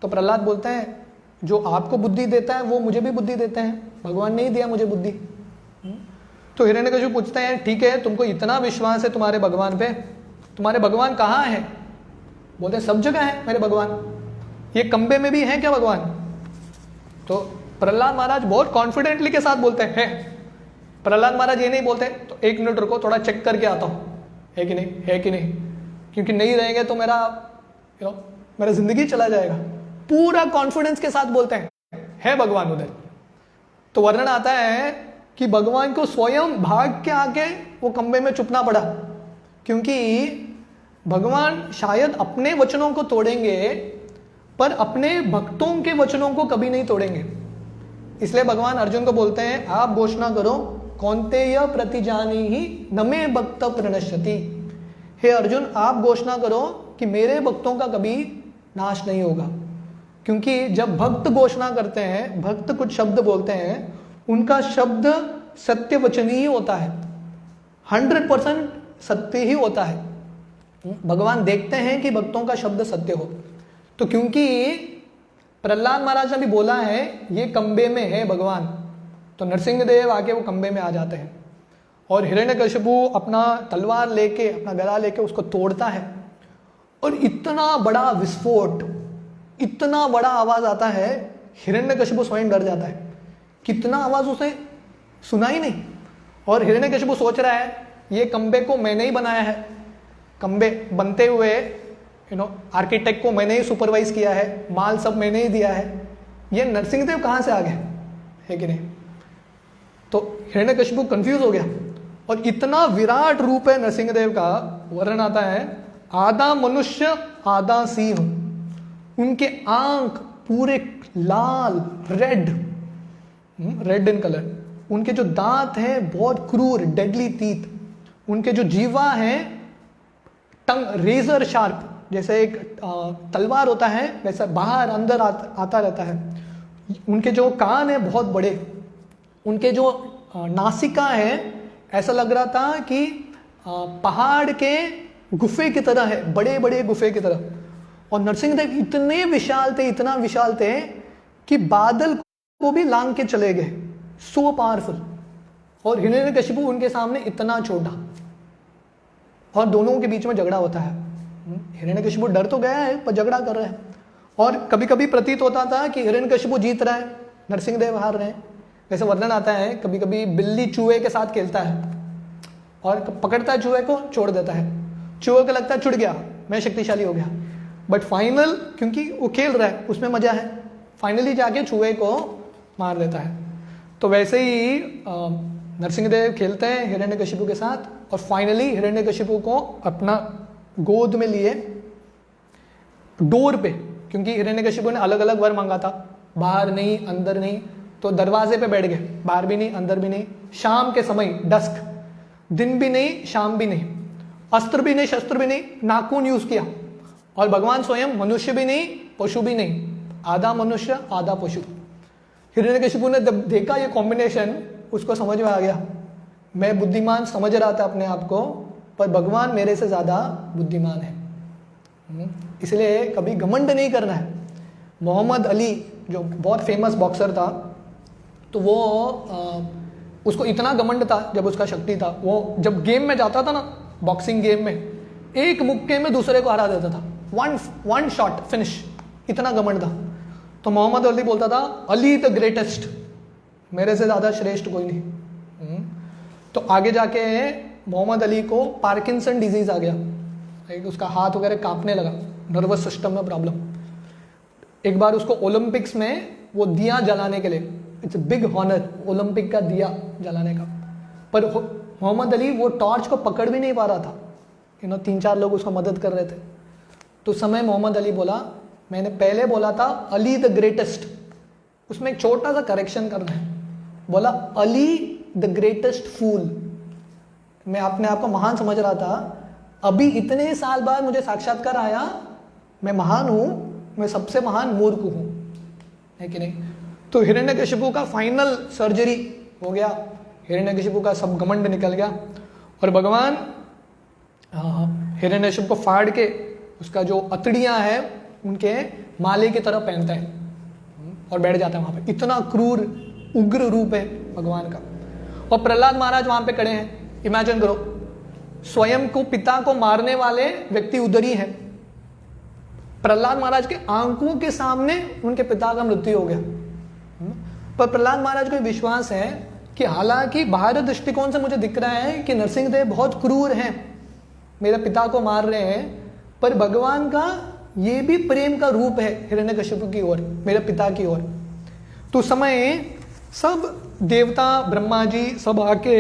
तो प्रहलाद बोलते हैं जो आपको बुद्धि देता है वो मुझे भी बुद्धि देते हैं, भगवान ने ही दिया मुझे बुद्धि। तो हिरण्यकशिपु पूछते हैं ठीक है तुमको इतना विश्वास है तुम्हारे भगवान पे, तुम्हारे भगवान कहाँ है? बोलते हैं सब जगह है मेरे भगवान, ये कंबे में भी है क्या भगवान? तो प्रहलाद महाराज बहुत कॉन्फिडेंटली के साथ बोलते हैं है। प्रहलाद महाराज ये नहीं बोलते तो एक मिनट रुको थोड़ा चेक करके आता हूँ, है कि नहीं, है कि नहीं, क्योंकि नहीं रहेंगे तो मेरा मेरा जिंदगी चला जाएगा। पूरा कॉन्फिडेंस के साथ बोलते हैं है भगवान उधर। तो वर्णन आता है कि भगवान को स्वयं भाग के आके वो कंबे में छुपना पड़ा, क्योंकि भगवान शायद अपने वचनों को तोड़ेंगे पर अपने भक्तों के वचनों को कभी नहीं तोड़ेंगे। इसलिए भगवान अर्जुन को बोलते हैं आप घोषणा करो कौन्तेय प्रतिजानी ही न मे भक्त प्रणश्यति। हे अर्जुन आप घोषणा करो कि मेरे भक्तों का कभी नाश नहीं होगा, क्योंकि जब भक्त घोषणा करते हैं, भक्त कुछ शब्द बोलते हैं, उनका शब्द सत्य वचनी ही होता है, 100% सत्य ही होता है। भगवान देखते हैं कि भक्तों का शब्द सत्य हो। तो क्योंकि प्रहलाद महाराज ने भी बोला है ये कंबे में है भगवान, तो नरसिंहदेव आके वो कंबे में आ जाते हैं और हिरण्यकशिपु अपना तलवार लेके, अपना गदा लेके उसको तोड़ता है और इतना बड़ा विस्फोट, इतना बड़ा आवाज आता है, हिरण्यकशिपु स्वयं डर जाता है। कितना आवाज उसे सुना ही नहीं। और हिरण्यकशिपु सोच रहा है ये कंबे को मैंने ही बनाया है, कंबे बनते हुए आर्किटेक्ट को मैंने ही सुपरवाइज किया है, माल सब मैंने ही दिया है, ये नरसिंहदेव कहाँ से आ गए, है कि नहीं। तो हिरण्यकशिपु कंफ्यूज हो गया और इतना विराट रूप है नरसिंहदेव का, वर्णन आता है आधा मनुष्य आधा सिंह, उनके आंख पूरे लाल रेड इन कलर, उनके जो दांत हैं बहुत क्रूर डेडली टीथ, उनके जो जीवा है टंग रेजर शार्प, जैसे एक तलवार होता है वैसा बाहर अंदर आता रहता है। उनके जो कान है बहुत बड़े, उनके जो नासिका है ऐसा लग रहा था कि पहाड़ के गुफे की तरह है, बड़े बड़े गुफे की तरह। और नरसिंहदेव इतने विशाल थे, इतना विशाल थे कि बादल को भी लांग के चले गए, सो पावरफुल। और हिरण्यकशिपु उनके सामने इतना छोटा, और दोनों के बीच में झगड़ा होता है। हिरण्यकशिपु डर तो गया है पर झगड़ा कर रहा है। और कभी कभी प्रतीत होता था कि हिरण्यकशिपु जीत रहा है, नरसिंहदेव हार रहे हैं। वैसे वर्णन आता है कभी कभी बिल्ली चूहे के साथ खेलता है और पकड़ता है चूहे को, छोड़ देता है, चूहे को लगता है छुट गया, मैं शक्तिशाली हो गया, बट फाइनल क्योंकि वो खेल रहा है उसमें मजा है, फाइनली जाके चूहे को मार देता है। तो वैसे ही नरसिंहदेव खेलते हैं हिरण्यकशिपु के साथ और फाइनली हिरण्यकशिपु को अपना गोद में लिए डोर पे, क्योंकि हिरण्यकशिपु ने अलग अलग वर मांगा था, बाहर नहीं अंदर नहीं, तो दरवाजे पे बैठ गए, बाहर भी नहीं अंदर भी नहीं। शाम के समय डस्क, दिन भी नहीं शाम भी नहीं, अस्त्र भी नहीं शस्त्र भी नहीं, नाखून यूज किया। और भगवान स्वयं मनुष्य भी नहीं पशु भी नहीं, आधा मनुष्य आधा पशु। हिरण्यकशिपु ने जब देखा ये कॉम्बिनेशन उसको समझ में आ गया, मैं बुद्धिमान समझ रहा था अपने आप को पर भगवान मेरे से ज़्यादा बुद्धिमान है, इसलिए कभी घमंड नहीं करना है। मोहम्मद अली जो बहुत फेमस बॉक्सर था, तो वो उसको इतना घमंड था जब उसका शक्ति था, वो जब गेम में जाता था ना, बॉक्सिंग गेम में, एक मुक्के में दूसरे को हरा देता था, वन शॉट फिनिश, इतना घमंड था। तो मोहम्मद अली बोलता था अली द ग्रेटेस्ट, मेरे से ज़्यादा श्रेष्ठ कोई नहीं। तो आगे जाके मोहम्मद अली को पार्किंसन डिजीज आ गया, राइट, उसका हाथ वगैरह कांपने लगा, नर्वस सिस्टम में प्रॉब्लम। एक बार उसको ओलंपिक्स में वो दिया जलाने के लिए, इट्स बिग हॉनर ओलंपिक का दिया जलाने का, पर मोहम्मद अली वो टॉर्च को पकड़ भी नहीं पा रहा था, 3-4 लोग उसको मदद कर रहे थे। तो उस समय मोहम्मद अली बोला, मैंने पहले बोला था अली द ग्रेटेस्ट, उसमें एक छोटा सा करेक्शन करना है, बोला अली द ग्रेटेस्ट फूल। मैं अपने आप को महान समझ रहा था, अभी इतने साल बाद मुझे साक्षात्कार आया, मैं महान हूं, मैं सबसे महान मूर्ख हूं, है कि नहीं। तो हिरण्यकशिपु का फाइनल सर्जरी हो गया, हिरण्यकशिपु का सब घमंड निकल गया और भगवान हिरण्यकशिपु को फाड़ के उसका जो अतड़ियाँ हैं उनके माले की तरह पहनता है और बैठ जाता है वहाँ पे। इतना क्रूर उग्र रूप है भगवान का। और प्रहलाद महाराज वहाँ पे खड़े हैं। इमेजिन करो, स्वयं को पिता को मारने वाले व्यक्ति उधर ही है। प्रहलाद महाराज के आंखों के सामने उनके पिता का मृत्यु हो गया। पर प्रहलाद महाराज को विश्वास है कि हालांकि बाहर दृष्टिकोण से मुझे दिख रहा है कि नरसिंहदेव बहुत क्रूर हैं, मेरे पिता को मार रहे हैं, पर भगवान का ये भी प्रेम का रूप है हिरण्यकशिपु की ओर, मेरे पिता की ओर। तो समय सब देवता ब्रह्मा जी सब आके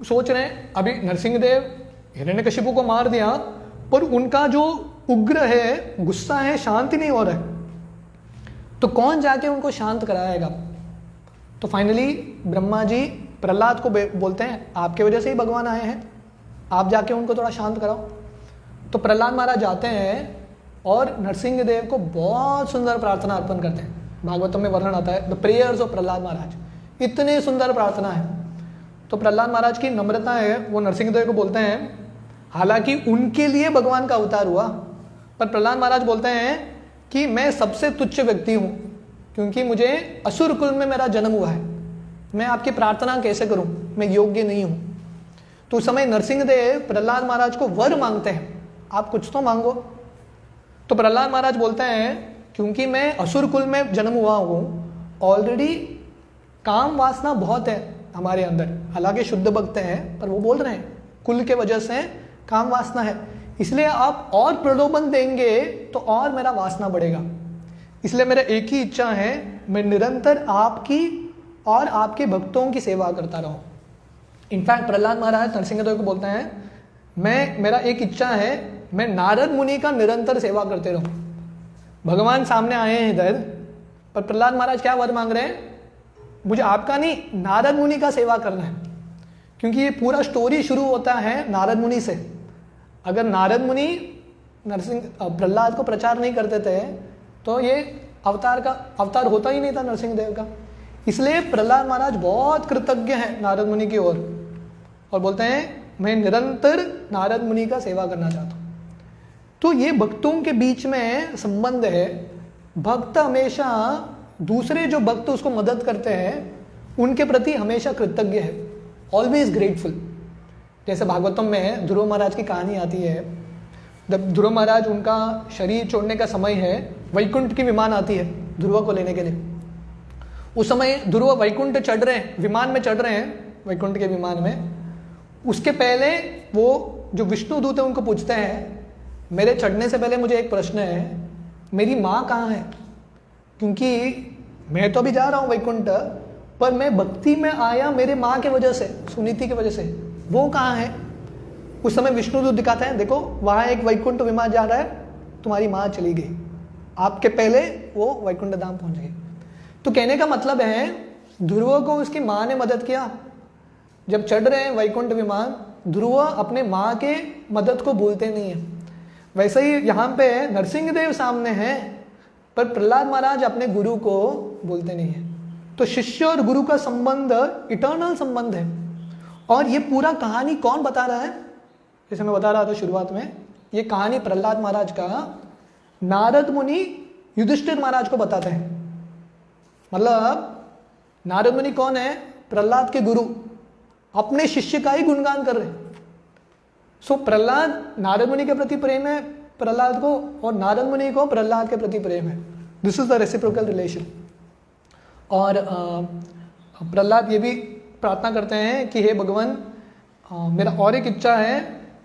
सोच रहे हैं अभी नरसिंहदेव हिरण्यकशिपु को मार दिया, पर उनका जो उग्र है, गुस्सा है, शांति नहीं हो रहा है, तो कौन जाके उनको शांत कराएगा। तो फाइनली ब्रह्मा जी प्रहलाद को बोलते हैं आपके वजह से ही भगवान आए हैं, आप जाके उनको थोड़ा शांत कराओ। तो प्रहलाद महाराज जाते हैं और नरसिंहदेव को बहुत सुंदर प्रार्थना अर्पण करते हैं। भागवतम में वर्णन आता है द प्रेयर्स ऑफ प्रहलाद महाराज, इतनी सुंदर प्रार्थना है। तो प्रहलाद महाराज की नम्रता है, वो नरसिंहदेव को बोलते हैं, हालांकि उनके लिए भगवान का अवतार हुआ, पर प्रहलाद महाराज बोलते हैं कि मैं सबसे तुच्छ व्यक्ति हूँ, क्योंकि मुझे असुर कुल में मेरा जन्म हुआ है, मैं आपकी प्रार्थना कैसे करूँ, मैं योग्य नहीं हूँ। तो उस समय नरसिंहदेव प्रहलाद महाराज को वर मांगते हैं, आप कुछ तो मांगो। तो प्रहलाद महाराज बोलते हैं क्योंकि मैं असुर कुल में जन्म हुआ हूँ, ऑलरेडी काम वासना बहुत है हमारे अंदर, हालांकि शुद्ध भक्त हैं, पर वो बोल रहे हैं कुल के वजह से काम वासना है, इसलिए आप और प्रलोभन देंगे तो और मेरा वासना बढ़ेगा। इसलिए मेरा एक ही इच्छा है, मैं निरंतर आपकी और आपके भक्तों की सेवा करता रहूं। इनफैक्ट प्रहलाद महाराज नरसिंहदेव को बोलते हैं मेरा एक इच्छा है, मैं नारद मुनि का निरंतर सेवा करते रहूं। भगवान सामने आए हैं इधर, पर प्रहलाद महाराज क्या वर मांग रहे हैं, मुझे आपका नहीं नारद मुनि का सेवा करना है, क्योंकि ये पूरा स्टोरी शुरू होता है नारद मुनि से। अगर नारद मुनि प्रहलाद को प्रचार नहीं करते थे तो ये अवतार होता ही नहीं था नरसिंहदेव का। इसलिए प्रहलाद महाराज बहुत कृतज्ञ हैं नारद मुनि की ओर और बोलते हैं मैं निरंतर नारद मुनि का सेवा करना चाहता हूँ। तो ये भक्तों के बीच में संबंध है। भक्त हमेशा दूसरे जो भक्त उसको मदद करते हैं उनके प्रति हमेशा कृतज्ञ है, ऑलवेज ग्रेटफुल। जैसे भागवतम में ध्रुव महाराज की कहानी आती है। जब ध्रुव महाराज उनका शरीर छोड़ने का समय है, वैकुंठ की विमान आती है ध्रुव को लेने के लिए। उस समय ध्रुव वैकुंठ चढ़ रहे हैं, विमान में चढ़ रहे हैं वैकुंठ के विमान में। उसके पहले वो जो विष्णु दूत है उनको पूछते हैं, मेरे चढ़ने से पहले मुझे एक प्रश्न है, मेरी माँ कहाँ है, क्योंकि मैं तो अभी जा रहा हूँ वैकुंठ, पर मैं भक्ति में आया मेरे माँ के वजह से, सुनीति की वजह से, वो कहाँ है। उस समय विष्णुदूत दिखाते हैं, देखो वहाँ एक वैकुंठ विमान जा रहा है, तुम्हारी माँ चली गई, आपके पहले वो वैकुंठ धाम पहुँच गई। तो कहने का मतलब है ध्रुव को उसकी माँ ने मदद किया। जब चढ़ रहे हैं वैकुंठ विमान, ध्रुव अपने माँ के मदद को भूलते नहीं है। वैसे ही यहाँ पे नरसिंहदेव सामने हैं, पर प्रहलाद महाराज अपने गुरु को भूलते नहीं है। तो शिष्य और गुरु का संबंध इटर्नल संबंध है। और ये पूरा कहानी कौन बता रहा है, जैसे मैं बता रहा था शुरुआत में, ये कहानी प्रहलाद महाराज का नारद मुनि युधिष्ठिर महाराज को बताते हैं। मतलब नारद मुनि कौन है, प्रहलाद के गुरु, अपने शिष्य का ही गुणगान कर रहे हैं। सो प्रहलाद, नारद मुनि के प्रति प्रेम है प्रहलाद को, और नारद मुनि को प्रहलाद के प्रति प्रेम है। This is the reciprocal relation. और प्रहलाद ये भी प्रार्थना करते हैं कि हे भगवान, मेरा और एक इच्छा है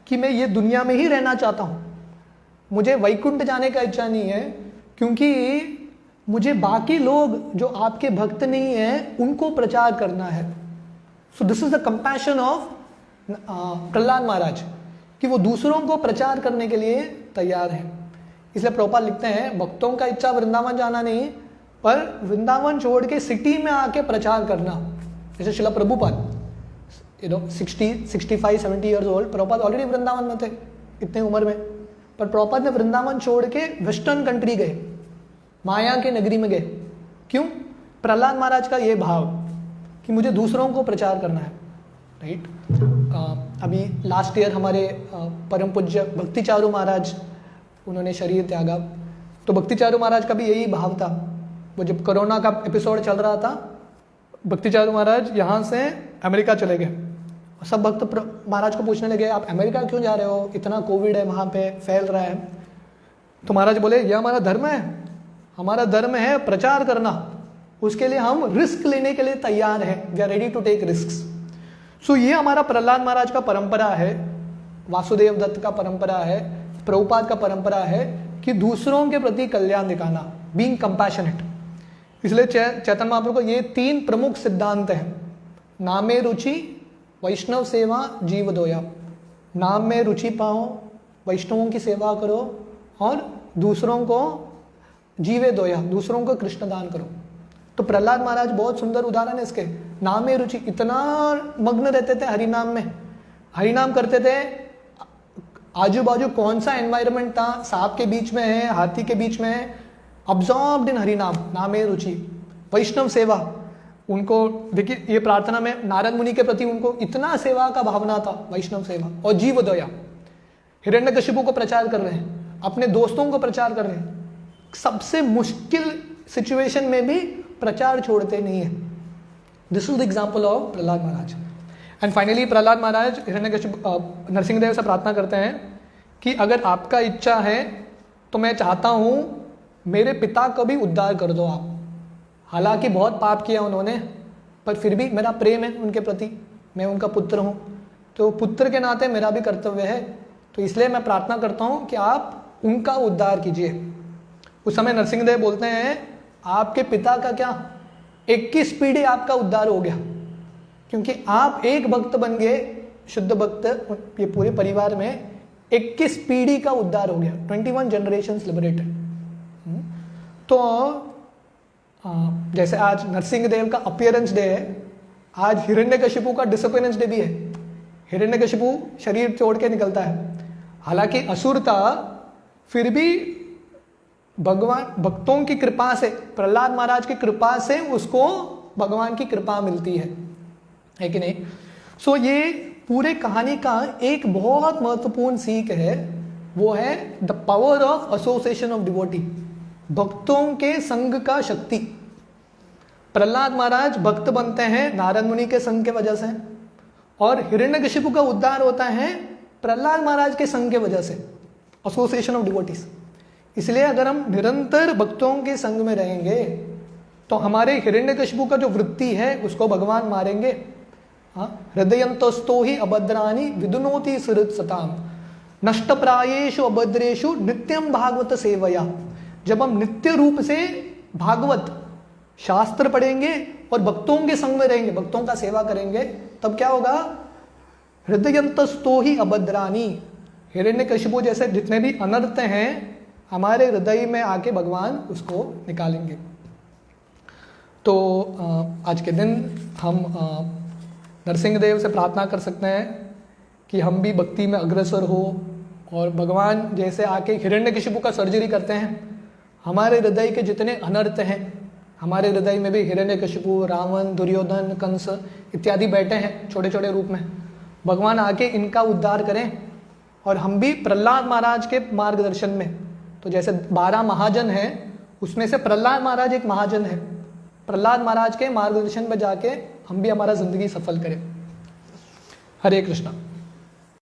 कि मैं ये दुनिया में ही रहना चाहता हूँ, मुझे वैकुंठ जाने का इच्छा नहीं है, क्योंकि मुझे बाकी लोग जो आपके भक्त नहीं हैं उनको प्रचार करना है। So this is the compassion of Prahlad Maharaj, कि वो दूसरों को प्रचार करने के लिए तैयार है। इसलिए प्रभुपाद लिखते हैं, भक्तों का इच्छा वृंदावन जाना नहीं, पर वृंदावन छोड़ के सिटी में आके प्रचार करना। जैसे शिला Prabhupada 65-70 years old, Prabhupada already Vrindavan में थे इतने उम्र में, पर प्रभुपाद ने वृंदावन छोड़ के वेस्टर्न कंट्री गए, माया के नगरी में गए। क्यों? प्रहलाद महाराज का ये भाव कि मुझे दूसरों को प्रचार करना है, राइट। अभी लास्ट ईयर हमारे परम पूज्य भक्ति चारू महाराज उन्होंने शरीर त्यागा। तो भक्तिचारू महाराज का भी यही भाव था। वो जब कोरोना का एपिसोड चल रहा था, भक्तिचारू महाराज यहाँ से अमेरिका चले गए। सब भक्त महाराज को पूछने लगे, आप अमेरिका क्यों जा रहे हो, इतना कोविड है वहाँ पे, फैल रहा है। तो महाराज बोले, यह हमारा धर्म है, हमारा धर्म है प्रचार करना, उसके लिए हम रिस्क लेने के लिए तैयार हैं, we are ready to take risk. So ये हमारा प्रहलाद महाराज का परंपरा है, वासुदेव दत्त का परंपरा है, प्रभुपाद का परंपरा है कि दूसरों के प्रति कल्याण दिखाना, बीइंग कंपैशनेट। इसलिए चैतन्य महाप्रभु को ये 3 प्रमुख सिद्धांत हैं। नाम में रुचि, वैष्णव सेवा, जीव दोया। नाम में रुचि पाओ, वैष्णवों की सेवा करो और दूसरों को जीवे दोया, दूसरों को कृष्ण दान करो। तो प्रहलाद महाराज बहुत सुंदर उदाहरण है इसके। नाम में रुचि, इतना मग्न रहते थे हरिनाम में, हरिनाम करते थे। आजू बाजू कौन सा एनवायरनमेंट था, सांप के बीच में है, हाथी के बीच में है, अब्जॉर्ब्ड इन हरिनाम, नाम में रुचि। वैष्णव सेवा, उनको देखिए ये प्रार्थना में नारद मुनि के प्रति उनको इतना सेवा का भावना था, वैष्णव सेवा। और जीव दया, हिरण्यकशिपु को प्रचार कर रहे हैं, अपने दोस्तों को प्रचार कर रहे हैं, सबसे मुश्किल सिचुएशन में भी प्रचार छोड़ते नहीं है। This is the example of Prahlad Maharaj. And finally Prahlad Maharaj Hiranyakashipu Narasimhadev से प्रार्थना करते हैं कि अगर आपका इच्छा है तो मैं चाहता हूँ मेरे पिता का भी उद्धार कर दो आप। हालांकि बहुत पाप किया उन्होंने, पर फिर भी मेरा प्रेम है उनके प्रति, मैं उनका पुत्र हूँ, तो पुत्र के नाते मेरा भी कर्तव्य है, तो इसलिए मैं प्रार्थना करता हूँ कि आप उनका उद्धार कीजिए। उस समय नरसिंहदेव बोलते हैं, आपके पिता का क्या 21 पीढ़ी आपका उद्धार हो गया, क्योंकि आप एक भक्त बन गए, शुद्ध भक्त, ये पूरे परिवार में 21 पीढ़ी का उद्धार हो गया, 21 जनरेशंस लिबरेटेड। तो जैसे आज नरसिंहदेव का अपीयरेंस डे है, आज हिरण्यकशिपु का डिसअपीयरेंस डे भी है। हिरण्यकशिपु शरीर छोड़ के निकलता है, हालांकि असुर था, फिर भी भगवान भक्तों की कृपा से, प्रहलाद महाराज की कृपा से उसको भगवान की कृपा मिलती है कि नहीं। सो ये पूरे कहानी का एक बहुत महत्वपूर्ण सीख है, वो है the power of association of devotee, भक्तों के संग का शक्ति। प्रहलाद महाराज भक्त बनते हैं नारद मुनि के संग के वजह से, और हिरण्यकशिपु का उद्धार होता है प्रहलाद महाराज के संग के वजह से, एसोसिएशन ऑफ डिवोटीज। इसलिए अगर हम निरंतर भक्तों के संग में रहेंगे तो हमारे हिरण्यकशिपु का जो वृत्ति है उसको भगवान मारेंगे। हृदयंतस्तो ही अभद्रानी विदुनोति सताम नष्ट प्रायेषु अभद्रेषु नित्यम भागवत सेवया। जब हम नित्य रूप से भागवत शास्त्र पढ़ेंगे और भक्तों के संग में रहेंगे, भक्तों का सेवा करेंगे, तब क्या होगा, हृदयंतस्तो ही अभद्रानी, हिरण्यकशिपु जैसे जितने भी अनर्थ हैं हमारे हृदय में आके भगवान उसको निकालेंगे। तो आज के दिन हम नरसिंहदेव से प्रार्थना कर सकते हैं कि हम भी भक्ति में अग्रसर हो, और भगवान जैसे आके हिरण्यकशिपु का सर्जरी करते हैं, हमारे हृदय के जितने अनर्थ हैं, हमारे हृदय में भी हिरण्यकशिपु, रावण, दुर्योधन, कंस इत्यादि बैठे हैं छोटे छोटे रूप में, भगवान आके इनका उद्धार करें। और हम भी प्रहलाद महाराज के मार्गदर्शन में, तो जैसे 12 महाजन हैं उसमें से प्रहलाद महाराज एक महाजन है, प्रहलाद महाराज के मार्गदर्शन में जाके हम भी हमारा जिंदगी सफल करें। हरे कृष्णा।